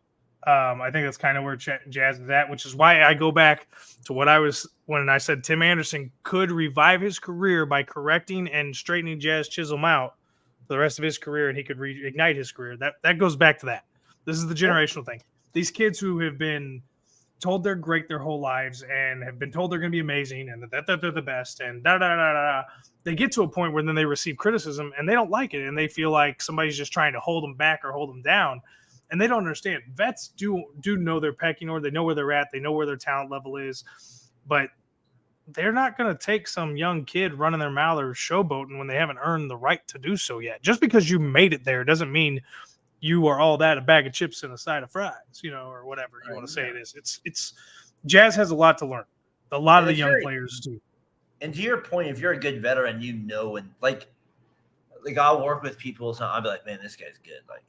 I think that's kind of where Jazz is at, which is why I go back to what I was when I said Tim Anderson could revive his career by correcting and straightening Jazz Chisholm out for the rest of his career, and he could reignite his career. That goes back to that. This is the generational thing. These kids who have been told they're great their whole lives and have been told they're going to be amazing and that they're the best and they get to a point where then they receive criticism and they don't like it and they feel like somebody's just trying to hold them back or hold them down, and they don't understand. Vets do know their pecking order. They know where they're at. They know where their talent level is, but they're not going to take some young kid running their mouth or showboating when they haven't earned the right to do so yet. Just because you made it there doesn't mean you are all that, a bag of chips and a side of fries, or whatever you want to say it is. It's Jazz has a lot to learn. A lot of the young players do. And to your point, if you're a good veteran, and like I'll work with people, so I'll be like, man, this guy's good. Like,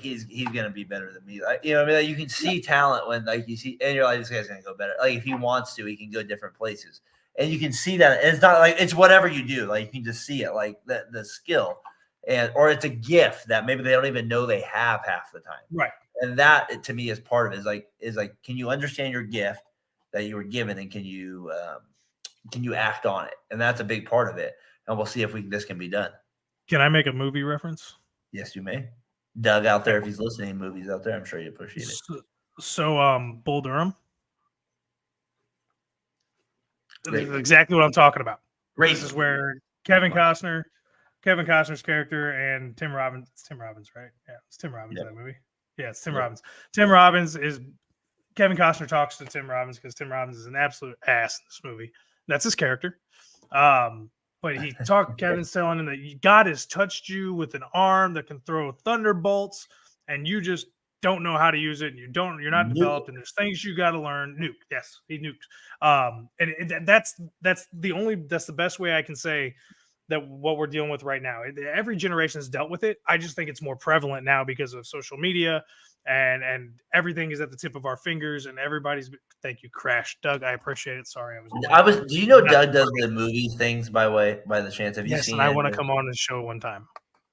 he's gonna be better than me. Like, like you can see talent when you see, and you're like, this guy's gonna go better. Like if he wants to, he can go different places, and you can see that. And it's not like it's whatever you do. Like you can just see it, like the skill. Or it's a gift that maybe they don't even know they have half the time. Right. And that to me is part of it is like, can you understand your gift that you were given and can you act on it? And that's a big part of it. And we'll see if this can be done. Can I make a movie reference? Yes, you may. Doug out there, if he's listening, movies out there, I'm sure you appreciate it. So Bull Durham. This is exactly what I'm talking about. Great. This is where Kevin Costner's character and Tim Robbins. It's Tim Robbins, right? Yeah, it's Tim Robbins in that movie. Yeah, it's Tim Robbins. Tim Robbins is Kevin Costner talks to Tim Robbins because Tim Robbins is an absolute ass in this movie. That's his character. But Kevin's telling him that God has touched you with an arm that can throw thunderbolts, and you just don't know how to use it. And you're not developed, and there's things you got to learn. Nuke. Yes, he nuked. And that's the best way I can say that what we're dealing with right now. Every generation has dealt with it. I just think it's more prevalent now because of social media and everything is at the tip of our fingers and everybody's. Thank you, Crash. Doug, I appreciate it. Sorry, do you know Doug does the movie things by the chance? Have you seen it? I want to come on the show one time.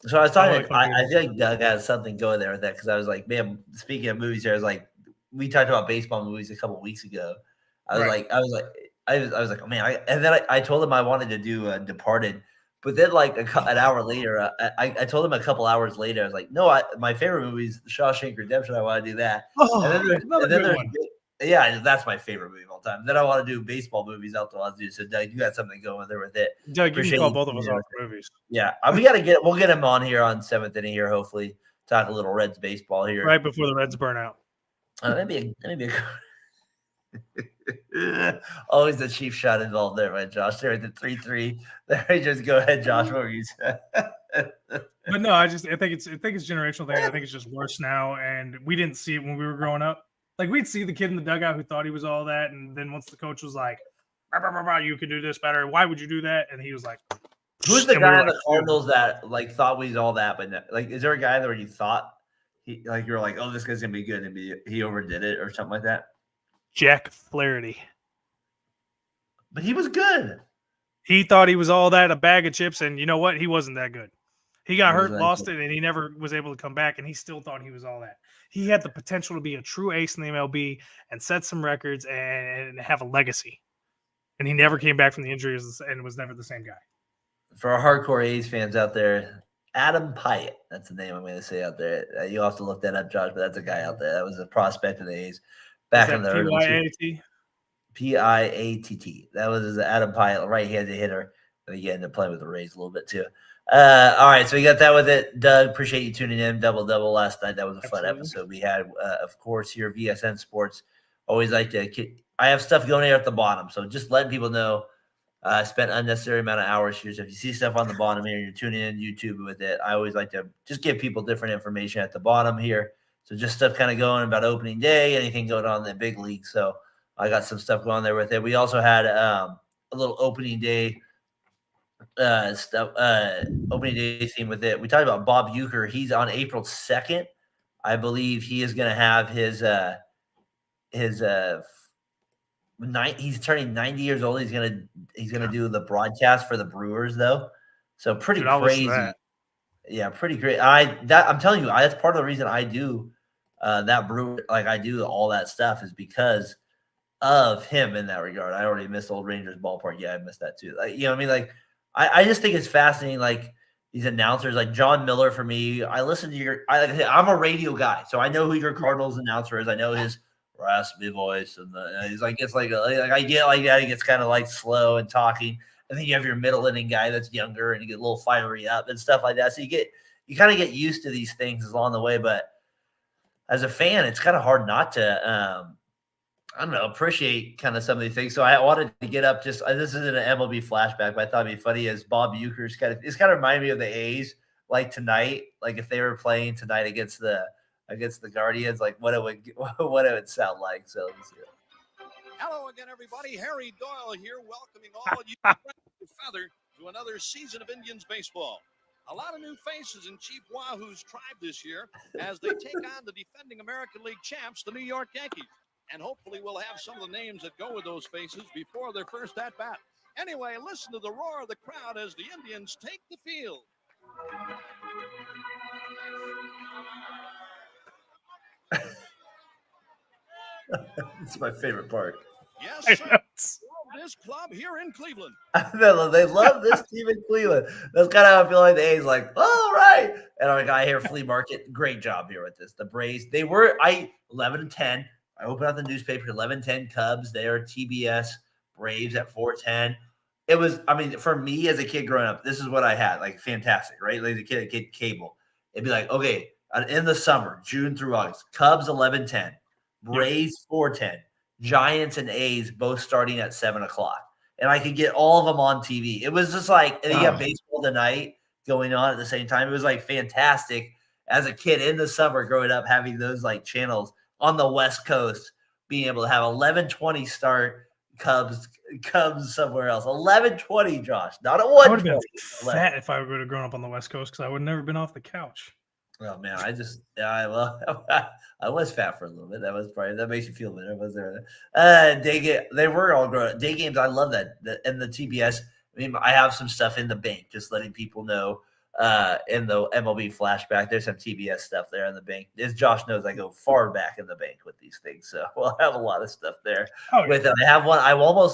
So I was talking, I feel like Doug has something going there with that because I was like, man, speaking of movies here, I was like, we talked about baseball movies a couple of weeks ago. I was like, oh man, and then I told him I wanted to do Departed. But then, like an hour later, I told him a couple hours later, I was like, "No, my favorite movie is Shawshank Redemption. I want to do that." Oh, yeah, that's my favorite movie of all time. Then I want to do baseball movies. Out there, do. So, Doug, you got something going there with it. Doug, you can call both of us off movies. Yeah, we'll get him on here on seventh inning here. Hopefully, talk a little Reds baseball here right before the Reds burn out. That'd be a always the cheap shot involved there, right, Josh? There at the 3-3. There, just go ahead, Josh. What were you saying? But no, I think it's generational thing. I think it's just worse now, and we didn't see it when we were growing up. Like we'd see the kid in the dugout who thought he was all that, and then once the coach was like, "You could do this better. Why would you do that?" and he was like, "Who's the guy on the Cardinals that like thought we was all that?" But like, is there a guy there you thought you were like, "Oh, this guy's gonna be good," and he overdid it or something like that? Jack Flaherty. But he was good. He thought he was all that, a bag of chips, and you know what? He wasn't that good. He got hurt, lost it, and he never was able to come back, and he still thought he was all that. He had the potential to be a true ace in the MLB and set some records and have a legacy. And he never came back from the injuries and was never the same guy. For our hardcore A's fans out there, Adam Pyatt, that's the name I'm going to say out there. You'll have to look that up, Josh, but that's a guy out there. That was a prospect of the A's. Back in the early Piatt. That was Adam Pyatt, right-handed hitter. But he ended up playing with the Rays a little bit too. All right, so we got that with it. Doug, appreciate you tuning in. Double last night. That was a fun episode. We had, of course, here VSN Sports. Always like to. I have stuff going here at the bottom, so just letting people know. I spent unnecessary amount of hours here. So if you see stuff on the bottom here, you're tuning in YouTube with it. I always like to just give people different information at the bottom here. So just stuff kind of going about opening day, anything going on in the big league. So I got some stuff going there with it. We also had a little opening day opening day theme with it. We talked about Bob Uecker. He's on April 2nd. I believe he is going to have his he's turning 90 years old. He's gonna do the broadcast for the Brewers though. So pretty crazy. Yeah, pretty great. I'm telling you, that's part of the reason I do that brew. Like I do all that stuff is because of him in that regard. I already missed Old Rangers ballpark. Yeah, I missed that too. Like, you know what I mean? Like, I just think it's fascinating. Like these announcers, like John Miller for me. I listen to like I say, I'm a radio guy, so I know who your Cardinals announcer is. I know his raspy voice, and he's like, it's like I get like that. He gets kind of like slow and talking. And then you have your middle inning guy that's younger and you get a little fiery up and stuff like that. So you kind of get used to these things along the way. But as a fan, it's kind of hard not to I don't know, appreciate kind of some of these things. So I wanted to get up this isn't an MLB flashback, but I thought it'd be funny as Bob Uecker's it's kind of reminded me of the A's, like tonight, like if they were playing tonight against the Guardians, like what it would sound like. So let me see it. Hello again, everybody. Harry Doyle here, welcoming all you feather to another season of Indians baseball. A lot of new faces in Chief Wahoo's tribe this year as they take on the defending American League champs, the New York Yankees. And hopefully we'll have some of the names that go with those faces before their first at-bat. Anyway, listen to the roar of the crowd as the Indians take the field. It's my favorite part. Yes, sir. Love this club here in Cleveland. They love this team in Cleveland. That's kind of how I feel like the A's like, all right. And our guy here, Flea Market, great job here with this. The Braves, they were 11-10. I opened up the newspaper, 11-10 Cubs. They are TBS, Braves at 4-10. It was, I mean, for me as a kid growing up, this is what I had, like fantastic, right? Like a kid cable. It'd be like, okay, in the summer, June through August, Cubs 11-10, Braves 4-10, Giants and A's both starting at 7:00. And I could get all of them on TV. It was just like, and you got baseball tonight going on at the same time. It was like fantastic as a kid in the summer growing up, having those like channels on the West Coast, being able to have 11:20 start Cubs somewhere else. 11:20, Josh, not at 1:20. I would have been fat if I would have grown up on the West Coast because I would have never been off the couch. Oh man, I was fat for a little bit. That makes you feel better. Was there? They were all grown. Day games, I love that. And the TBS. I mean, I have some stuff in the bank, just letting people know. In the MLB flashback, there's some TBS stuff there in the bank. As Josh knows, I go far back in the bank with these things, so we'll have a lot of stuff there. With them, I have one.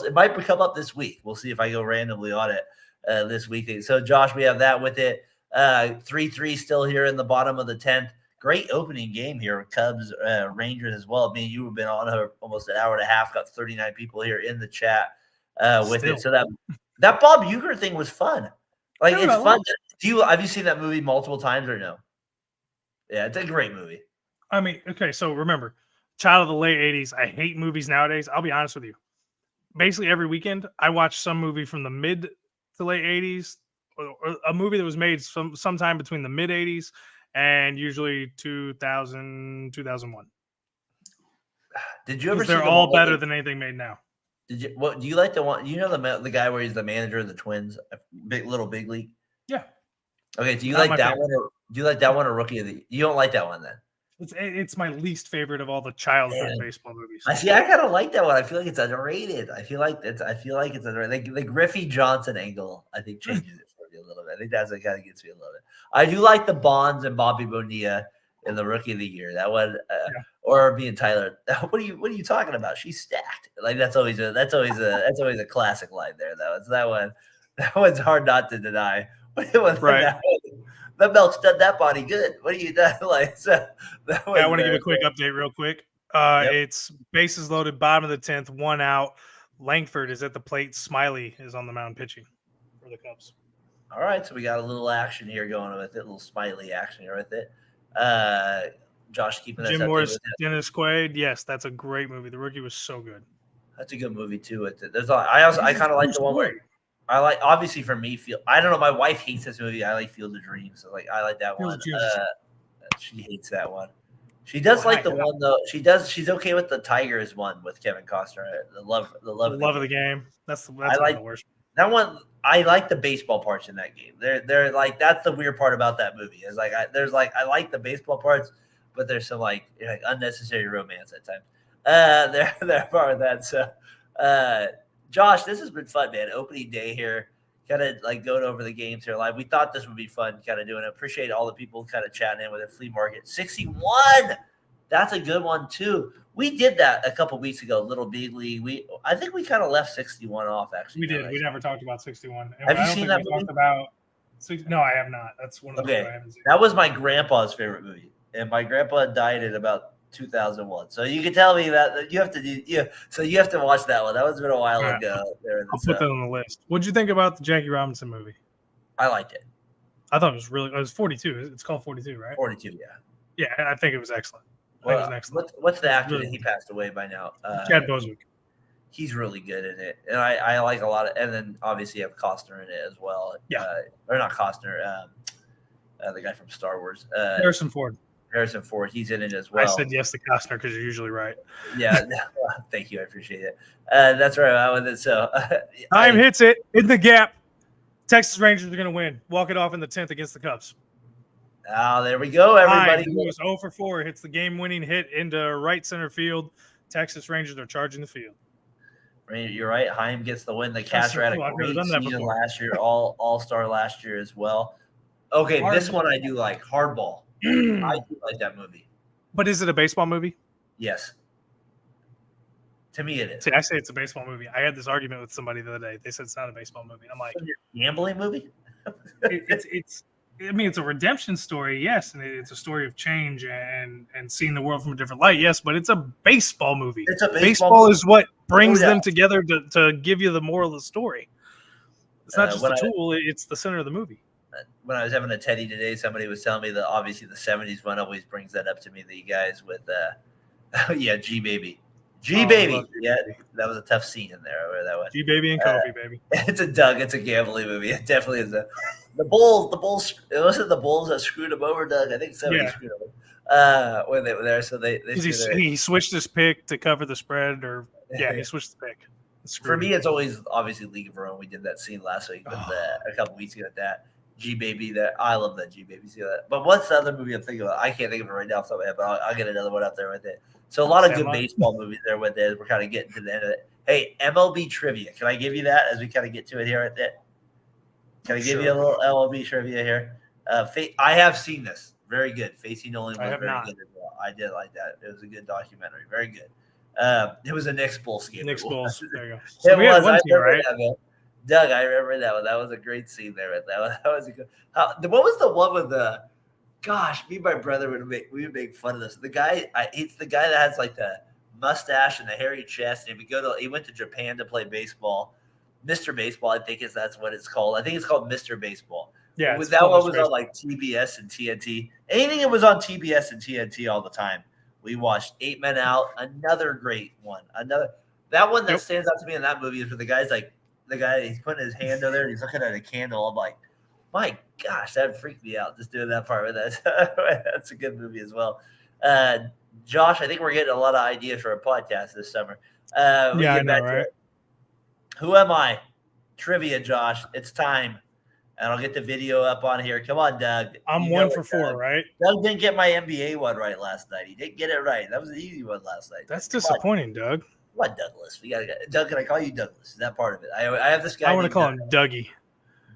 It might come up this week. We'll see if I go randomly on it this week. So, Josh, we have that with it. 3-3 still here in the bottom of the 10th. Great opening game here. Cubs, Rangers as well. I mean, you've been on almost an hour and a half. Got 39 people here in the chat with it. So that Bob Uecker thing was fun. Like it's fun. Have you seen that movie multiple times or no? Yeah, it's a great movie. I mean, okay, so remember, child of the late 80s. I hate movies nowadays. I'll be honest with you. Basically, every weekend, I watch some movie from the mid to late 80s, or a movie that was made sometime between the mid 80s and usually 2000, 2001. Did you ever see they're all better than anything made now. Do you like the one? You know the guy where he's the manager of the Twins, Little Big League? Yeah. Okay. Do you like that one? Or do you like that one or Rookie of the? You don't like that one then? It's my least favorite of all the childhood baseball movies. I kind of like that one. I feel like it's underrated. I feel like it's underrated. The Griffey Johnson angle, I think, changes it for me a little bit. I think that's what kind of gets me a little bit. I do like the Bonds and Bobby Bonilla in the Rookie of the Year. That one, or being Tyler. What are you talking about? She's stacked. Like that's always a classic line there. That one's hard not to deny. Right. The milk's done that body good. What are you done? Like, so I want to give a quick update real quick. It's bases loaded, bottom of the 10th, 1 out. Langford is at the plate. Smiley is on the mound pitching for the Cubs. All right, so we got a little action here going with it, a little Smiley action here with it. Josh keeping us Jim Morris, Dennis Quaid. Yes, that's a great movie. The Rookie was so good. That's a good movie too. With it, I kind of like the one where I like. Obviously, for me, I don't know. My wife hates this movie. I like Field of Dreams, so I like that one. She hates that one. She does like the one though. She's okay with the Tigers one with Kevin Costner. The love of the game. That's one of the worst. That one. I like the baseball parts in that game. They're like that's the weird part about that movie. Is like I like the baseball parts, but there's some like unnecessary romance at times. They're part of that. So, Josh, this has been fun, man. Opening day here, kind of like going over the games here live. We thought this would be fun, kind of doing it. Appreciate all the people kind of chatting in with the flea market. 61. That's a good one too. We did that a couple weeks ago, Little Big League. I think we kind of left 61 off actually. We did. We never talked about 61. And Have you I don't seen think that we movie? talked about no, I have not. That's one of the few I haven't seen. That was my grandpa's favorite movie, and my grandpa died in about 2001. So you can tell me that you have to do. Yeah, so you have to watch that one. That was been a while ago. I'll put that on the list. What'd you think about the Jackie Robinson movie? I liked it. I thought it was 42. It's called 42, right? 42, yeah. Yeah, I think it was excellent. Well, it was excellent. What's the actor that he passed away by now? Chad Boswick. He's really good in it, and I like a lot of. And then obviously you have Costner in it as well. Yeah, or not Costner, the guy from Star Wars. Harrison Ford. Harrison Ford, he's in it as well. I said yes to Costner because you're usually right. Yeah, thank you, I appreciate it. That's right, I with it. So time hits it in the gap. Texas Rangers are going to win. Walk it off in the 10th against the Cubs. Oh, there we go, everybody. He was 0 for 4. Hits the game-winning hit into right center field. Texas Rangers are charging the field. You're right. Heim gets the win. The catcher had a great season last year, all-star last year as well. Okay, this one I do like. Hardball. I do like that movie. But is it a baseball movie? Yes. To me, it is. See, I say it's a baseball movie. I had this argument with somebody the other day. They said it's not a baseball movie. I'm like, gambling movie? it's I mean, it's a redemption story, yes, and it's a story of change and seeing the world from a different light, yes, but it's a baseball movie. It's a baseball movie. Is what brings them together to give you the moral of the story. It's not just a tool; it's the center of the movie. When I was having a Teddy today, somebody was telling me that obviously the 70s one always brings that up to me, that you guys with, G Baby. G-Baby. Yeah, that was a tough scene in there. Where that was. G-Baby and Kofi, baby. It's a gambling movie. It definitely is. The Bulls, it wasn't the Bulls that screwed him over, Doug. I think somebody screwed him when they were there. So he switched his pick to cover the spread, or he switched the pick. For me, it's always obviously League of Our Own. We did that scene last week, but a couple weeks ago at that. G-Baby, I love that G-Baby. See that? But what's the other movie I'm thinking about? I can't think of it right now off the top of my head, but I'll get another one up there with it. So a lot of good baseball movies there with it. We're kind of getting to the end of it. Hey, MLB Trivia. Can I give you that as we kind of get to it here at that? Can I give you a little MLB Trivia here? I have seen this. Very good. Facing Nolan was very good as well. I did like that. It was a good documentary. Very good. It was a Knicks Bulls game. Knicks Bulls. There you go. So it was. I remember right? That, man. Doug, I remember that one. That was a great scene there. That was a good. What was the one with the? Gosh, me and my brother we would make fun of this. The guy, it's the guy that has like the mustache and the hairy chest, and he went to Japan to play baseball. Mr. Baseball, I think that's what it's called. I think it's called Mr. Baseball. Yeah, that one was on like TBS and TNT. Anything that was on TBS and TNT all the time. We watched 8 Men Out, another great one. That one that stands out to me in that movie is where the guy he's putting his hand over there and he's looking at a candle. I'm like, my gosh, that freaked me out just doing that part with that. That's a good movie as well. Josh, I think we're getting a lot of ideas for a podcast this summer. I know, right? Who am I? Trivia, Josh. It's time. And I'll get the video up on here. Come on, Doug. I'm 1 for 4, right? Doug didn't get my NBA one right last night. He didn't get it right. That was an easy one last night. That's disappointing, Doug. What, Douglas? Doug, can I call you Douglas? Is that part of it? I have this guy. I want to call him Dougie.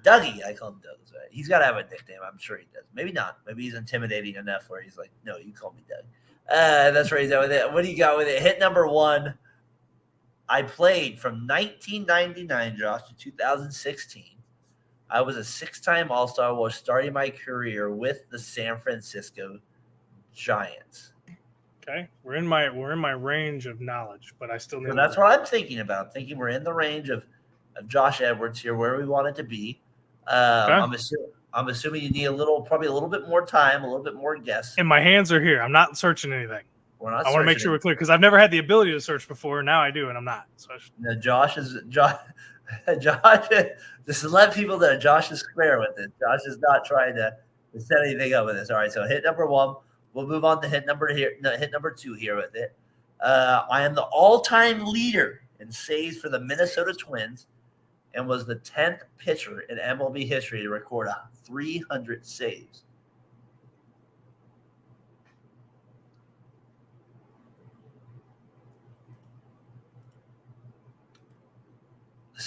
Dougie, I call him Douglas. Right? He's got to have a nickname. I'm sure he does. Maybe not. Maybe he's intimidating enough where he's like, no, you call me Doug. That's where he's at with it. What do you got with it? Hit number 1. I played from 1999, Josh, to 2016. I was a 6-time All-Star while starting my career with the San Francisco Giants. Okay, we're in my range of knowledge, but I still need. So that's what I'm thinking about. I'm thinking we're in the range of Josh Edwards here, where we want it to be. I'm assuming you need probably a little bit more time, a little bit more guess. And my hands are here. I'm not searching anything. We're not. I want to make sure we're clear because I've never had the ability to search before. Now I do, and I'm not. So Josh, just to let people know, Josh is square with it. Josh is not trying to set anything up with this. All right, so hit number 1. We'll move on to hit number 2 here with it. I am the all-time leader in saves for the Minnesota Twins and was the 10th pitcher in MLB history to record 300 saves.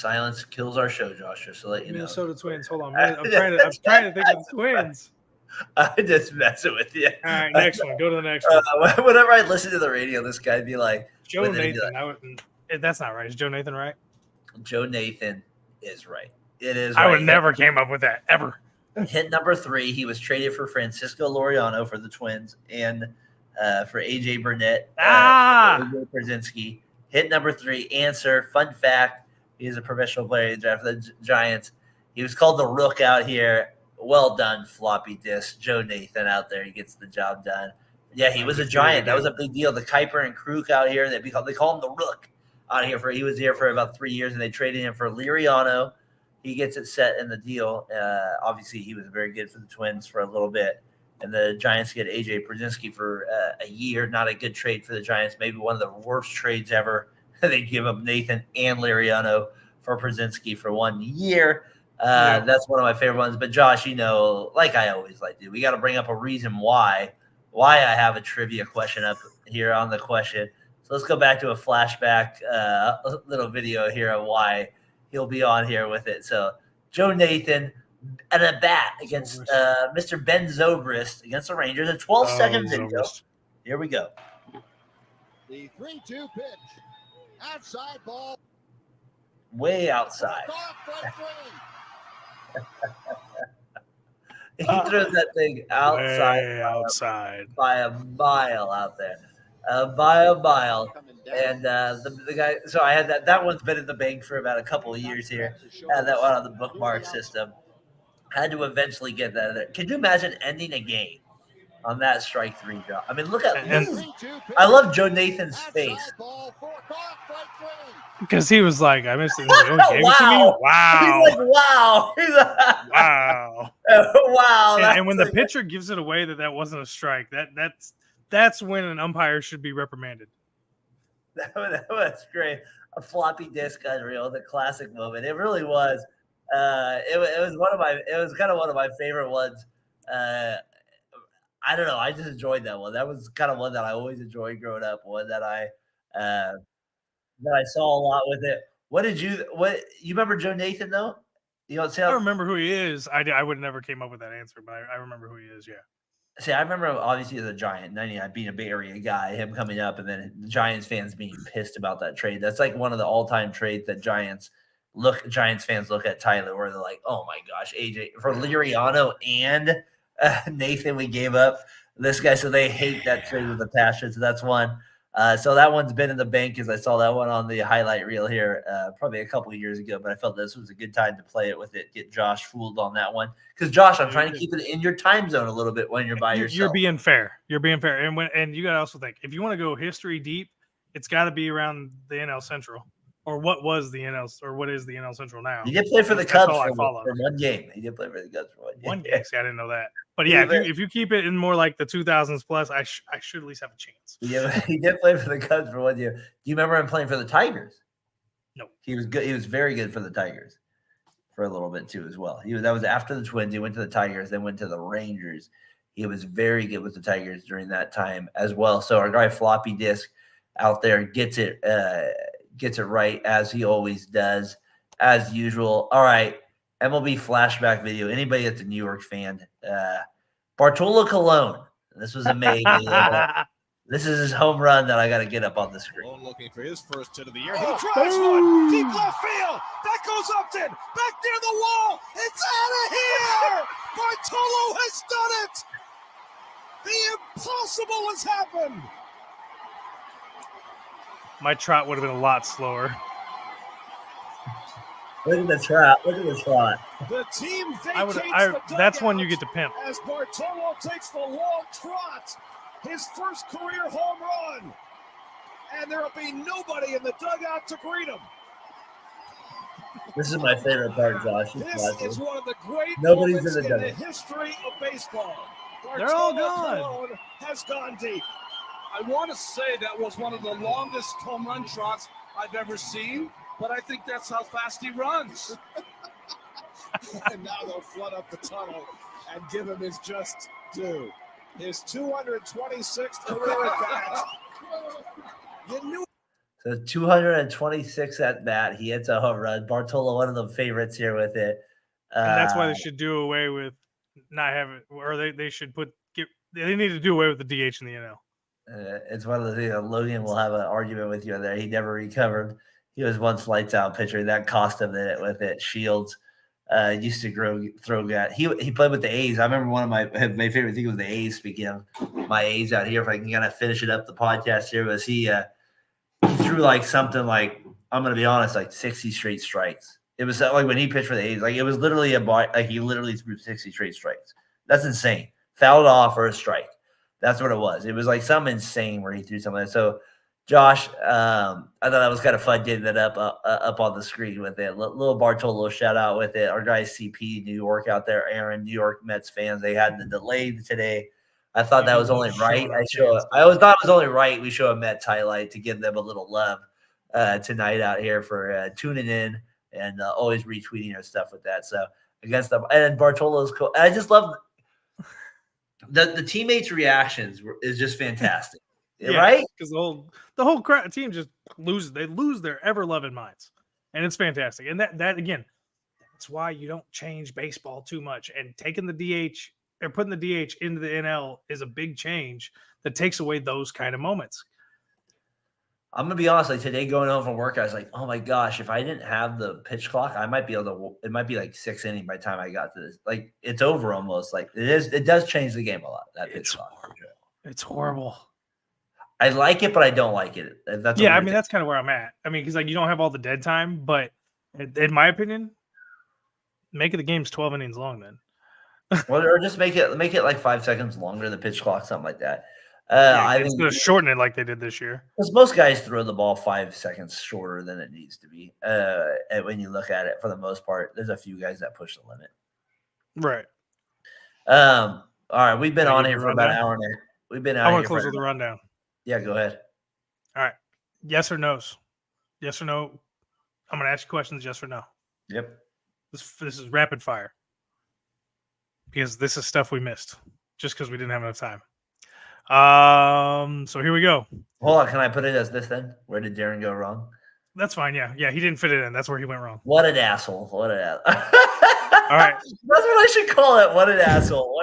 silence kills our show, Josh. Just to let you know. Minnesota Twins. Hold on. I'm trying to think of the Twins. I'm just messing with you. All right, next one. Go to the next one. Whenever I listen to the radio, this guy'd be like, Joe Nathan. That's not right. Is Joe Nathan right? Joe Nathan is right. It is. I right. would never came up with that ever. Hit number 3, he was traded for Francisco Loriano for the Twins and for AJ Burnett, AJ Brzezinski. Hit number 3, answer. Fun fact: he is a professional player. He drafted the Giants. He was called the Rook out here. Well done, floppy disk. Joe Nathan out there. He gets the job done. Yeah, he was a Giant. That was a big deal. The Kuiper and Krug out here. They call him the Rook out here. He was here for about 3 years, and they traded him for Liriano. He gets it set in the deal. Obviously, he was very good for the Twins for a little bit. And the Giants get A.J. Brzezinski for a year. Not a good trade for the Giants. Maybe one of the worst trades ever. They give up Nathan and Liriano for Brzezinski for 1 year. That's one of my favorite ones. But, Josh, like I always like to do, we got to bring up a reason why I have a trivia question up here on the question. So let's go back to a flashback little video here of why he'll be on here with it. So Joe Nathan and a bat against Mr. Ben Zobrist against the Rangers. A 12-second video. Zobrist. Here we go. The 3-2 pitch. Outside ball. Way outside. He throws that thing outside by a mile out there. By a mile. And the guy, so I had that one's been in the bank for about a couple of years here. I had that one on the bookmark system. I had to eventually get that there. Can you imagine ending a game on that strike 3 drop? I mean, look at I love Joe Nathan's face. Because he was like, I missed it. Wow. Wow. He's like, wow. Wow. Wow. And when the pitcher gives it away that wasn't a strike, that's when an umpire should be reprimanded. That was great. A floppy disk unreal, the classic moment. It really was. It was kind of one of my favorite ones. I don't know. I just enjoyed that one. That was kind of one that I always enjoyed growing up. One that I saw a lot with it. What you remember Joe Nathan though? I remember who he is. I would never came up with that answer, but I remember who he is. Yeah. See, I remember obviously as a Giant, being a Bay Area guy, him coming up, and then the Giants fans being pissed about that trade. That's like one of the all-time trades that Giants fans look at Tyler, where they're like, "Oh my gosh, AJ for Liriano and Nathan, we gave up this guy." So they hate that trade with a passion. So that's one. So that one's been in the bank because I saw that one on the highlight reel here probably a couple of years ago. But I felt this was a good time to play it with it, get Josh fooled on that one. Because, Josh, I'm trying to keep it in your time zone a little bit when you're by yourself. You're being fair. And you got to also think, if you want to go history deep, it's got to be around the NL Central. Or what was the NL, or what is the NL Central now? He did play for the Cubs for one game. He did play for the Cubs for one game. See, I didn't know that. But yeah, if you keep it in more like the 2000s plus, I should at least have a chance. Yeah, he did play for the Cubs for 1 year. Do you remember him playing for the Tigers? No. He was good. He was very good for the Tigers for a little bit too as well. That was after the Twins. He went to the Tigers, then went to the Rangers. He was very good with the Tigers during that time as well. So our guy Floppy Disk out there gets it right as he always does, as usual. All right, MLB flashback video. Anybody that's a New York fan, Bartolo Colon. This was amazing. This is his home run that I got to get up on the screen. Colon looking for his first hit of the year. He drives one deep left field. That goes Upton back near the wall. It's out of here. Bartolo has done it. The impossible has happened. My trot would have been a lot slower. Look at the trot. Look at the trot. The team vacates that's one you get to pimp. As Bartolo takes the long trot, his first career home run. And there will be nobody in the dugout to greet him. This is my favorite part, Josh. This is one of the great Nobody's moments in the history of baseball. They're all gone. Colon has gone deep. I want to say that was one of the longest home run trots I've ever seen, but I think that's how fast he runs. And now they'll flood up the tunnel and give him his just due. His 226th career at bat. So 226 at bat. He hits a home run. Bartolo, one of the favorites here with it. And that's why they should do away with not having, or they should they need to do away with the DH in the NL. It's one of the things that Logan will have an argument with you there. He never recovered. He was once lights out pitcher. That cost him it with it. Shields used to throw that. He played with the A's. I remember one of my favorite things was the A's. Speaking of my A's out here, if I can kind of finish it up the podcast here, was he threw like something like, I'm going to be honest, like 60 straight strikes. It was like when he pitched for the A's, like it was literally he literally threw 60 straight strikes. That's insane. Fouled off or a strike. That's what it was. It was like something insane where he threw something. So, Josh, I thought that was kind of fun getting that up on the screen with it. Little Bartolo shout out with it. Our guys CP New York out there, Aaron, New York Mets fans. They had the delay today. I thought that was only right. I always thought it was only right we show a Mets highlight to give them a little love tonight out here for tuning in and always retweeting our stuff with that. So against them, and Bartolo's cool. And I just love the teammates' reactions is just fantastic. Yeah, right? Because the whole team just loses. They lose their ever-loving minds. And it's fantastic. And that again, that's why you don't change baseball too much. And taking the DH or putting the DH into the NL is a big change that takes away those kind of moments. I'm going to be honest, like today going home from work, I was like, oh my gosh, if I didn't have the pitch clock, I might be able to, it might be like 6 innings by the time I got to this. Like it's over almost. Like it does change the game a lot, that pitch clock. It's horrible. I like it, but I don't like it. That's that's kind of where I'm at. I mean, because like you don't have all the dead time, but in my opinion, make it the game's 12 innings long then. Well, or just make it like 5 seconds longer, the pitch clock, something like that. I think to shorten it like they did this year. Because most guys throw the ball 5 seconds shorter than it needs to be. And when you look at it, for the most part, there's a few guys that push the limit. Right. All right, we've been on here for about an hour and a half. We've been out. I want to close with the rundown. Yeah, go ahead. All right. Yes or no's? Yes or no? I'm going to ask you questions, yes or no. Yep. This is rapid fire. Because this is stuff we missed just because we didn't have enough time. So here we go. Hold on. Can I put it as this then? Where did Daren go wrong? That's fine. Yeah. He didn't fit it in. That's where he went wrong. What an asshole. All right. That's what I should call it. What an asshole.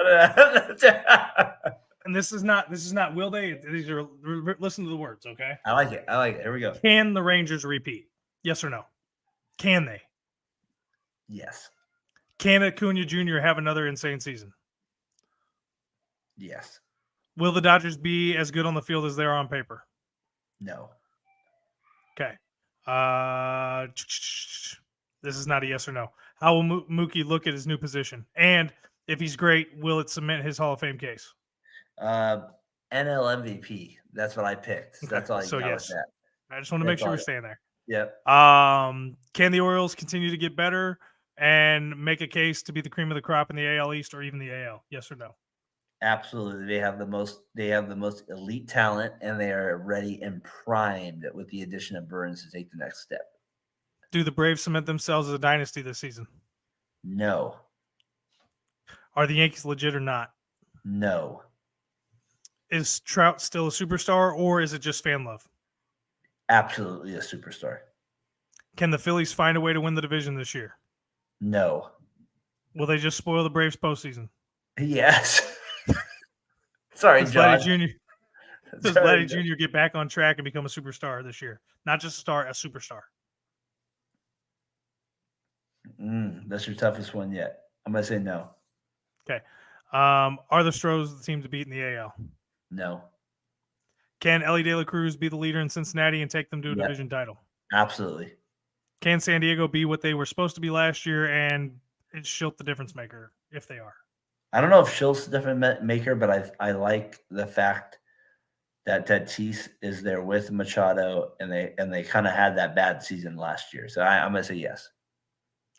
And this is not will they? These are listen to the words, okay? I like it. Here we go. Can the Rangers repeat? Yes or no? Can they? Yes. Can Acuna Jr. have another insane season? Yes. Will the Dodgers be as good on the field as they are on paper? No. Okay. This is not a yes or no. How will Mookie look at his new position? And if he's great, will it cement his Hall of Fame case? NL MVP. That's what I picked. Okay. That's all I so got yes. with that. I just want to make sure we're staying there. Yep. Can the Orioles continue to get better and make a case to be the cream of the crop in the AL East or even the AL? Yes or no? Absolutely. They have the most elite talent, and they are ready and primed with the addition of Burns to take the next step. Do the Braves cement themselves as a dynasty this season? No. Are the Yankees legit or not? No. Is Trout still a superstar, or is it just fan love? Absolutely a superstar. Can the Phillies find a way to win the division this year? No. Will they just spoil the Braves postseason? Yes. Sorry, John. Does Vladdy Jr. get back on track and become a superstar this year? Not just a star, a superstar. That's your toughest one yet. I'm going to say no. Okay. Are the Astros the team to beat in the AL? No. Can Ellie De La Cruz be the leader in Cincinnati and take them to a division title? Absolutely. Can San Diego be what they were supposed to be last year and it's Schilt the difference maker if they are? I don't know if Schilt's the difference maker, but I like the fact that Tatis is there with Machado, and they kind of had that bad season last year. So I'm going to say yes.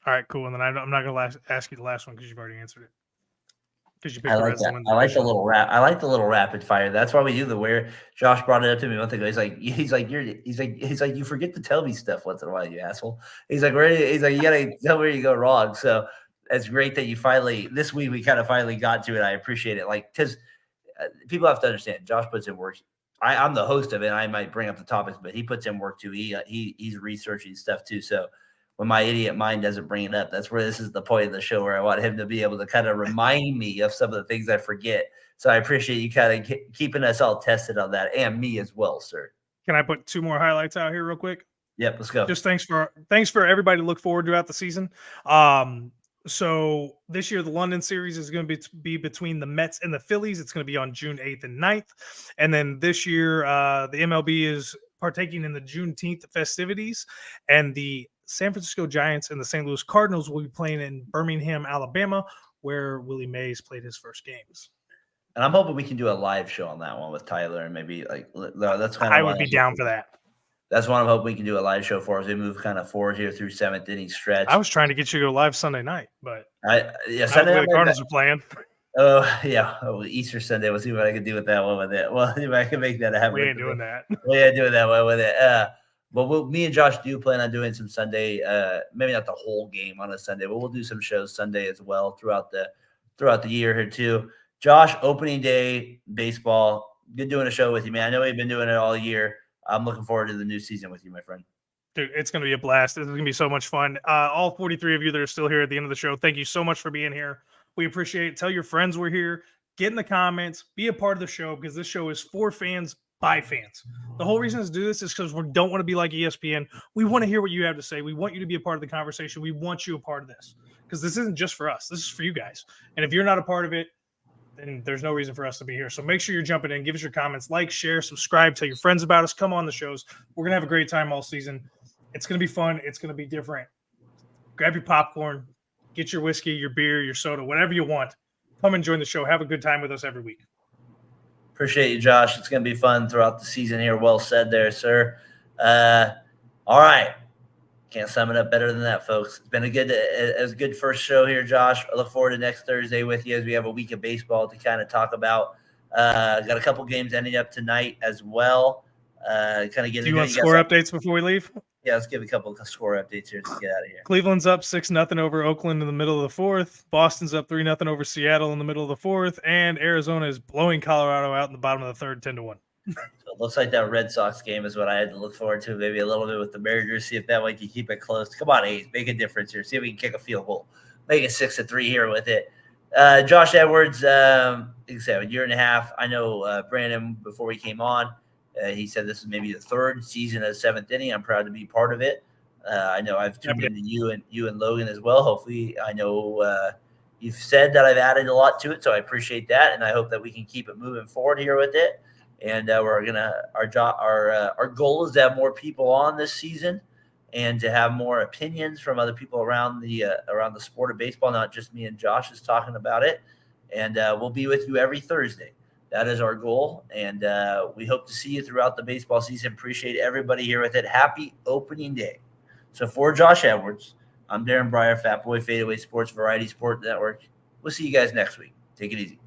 All right, cool. And then I'm not going to ask you the last one because you've already answered it. Because you picked I like that. I like the little rap. I like the little rapid fire. That's why we do the where. Josh brought it up to me a month ago. He's like, you forget to tell me stuff once in a while, you asshole. He's like, you gotta tell where you go wrong. So it's great that you finally this week we kind of finally got to it. I appreciate it. Like, because people have to understand, Josh puts in work. I'm the host of it. I might bring up the topics, but he puts in work too. He's researching stuff too. So when my idiot mind doesn't bring it up, that's where this is the point of the show where I want him to be able to kind of remind me of some of the things I forget. So I appreciate you kind of keeping us all tested on that, and me as well, sir. Can I put 2 more highlights out here real quick? Yep, let's go. Just thanks for everybody to look forward throughout the season. So this year the London series is going to be between the Mets and the Phillies. It's going to be on June 8th and 9th. And then this year the MLB is partaking in the Juneteenth festivities, and the San Francisco Giants and the St. Louis Cardinals will be playing in Birmingham, Alabama, where Willie Mays played his first games. And I'm hoping we can do a live show on that one with Tyler, and maybe that's kind of. I would be down for that. That's one I'm hoping we can do a live show for as we move kind of forward here through 7th inning stretch. I was trying to get you to go live Sunday night, but Sunday night the Cardinals are playing. Oh yeah, Easter Sunday. We'll see what I can do with that one with it. Well, if I can make that happen. We ain't doing that. We ain't doing that one with it. But me and Josh do plan on doing some Sunday. Maybe not the whole game on a Sunday, but we'll do some shows Sunday as well throughout the year here too. Josh, opening day baseball. Good doing a show with you, man. I know we've been doing it all year. I'm looking forward to the new season with you, my friend. Dude, it's going to be a blast. This is going to be so much fun. All 43 of you that are still here at the end of the show, thank you so much for being here. We appreciate it. Tell your friends we're here. Get in the comments. Be a part of the show, because this show is for fans by fans. The whole reason to do this is because we don't want to be like ESPN. We want to hear what you have to say. We want you to be a part of the conversation. We want you a part of this, because this isn't just for us. This is for you guys. And if you're not a part of it, then there's no reason for us to be here. So make sure you're jumping in. Give us your comments. Like, share, subscribe. Tell your friends about us. Come on the shows. We're going to have a great time all season. It's going to be fun. It's going to be different. Grab your popcorn. Get your whiskey, your beer, your soda, whatever you want. Come and join the show. Have a good time with us every week. Appreciate you, Josh. It's going to be fun throughout the season here. Well said there, sir. All right. Can't sum it up better than that, folks. It's been a good first show here, Josh. I look forward to next Thursday with you as we have a week of baseball to kind of talk about. Got a couple games ending up tonight as well. Do you want score updates before we leave? Yeah, let's give a couple of score updates here to get out of here. Cleveland's up 6-0 over Oakland in the middle of the 4th. Boston's up 3-0 over Seattle in the middle of the 4th. And Arizona is blowing Colorado out in the bottom of the 3rd, 10-1. So it looks like that Red Sox game is what I had to look forward to, maybe a little bit with the Mariners, see if that way can keep it close. Come on, A's, make a difference here. See if we can kick a field goal. Make it 6-3 here with it. Josh Edwards, like I said, a year and a half. I know Brandon, before we came on, he said this is maybe the 3rd season of 7th inning. I'm proud to be part of it. I know I've tuned into you and Logan as well. Hopefully, I know you've said that I've added a lot to it, so I appreciate that, and I hope that we can keep it moving forward here with it. And we're gonna our goal is to have more people on this season, and to have more opinions from other people around the sport of baseball, not just me and Josh is talking about it. And we'll be with you every Thursday. That is our goal, and we hope to see you throughout the baseball season. Appreciate everybody here with it. Happy opening day. So for Josh Edwards, I'm Daren Breyer, Fat Boy Fadeaway Sports Variety Sport Network. We'll see you guys next week. Take it easy.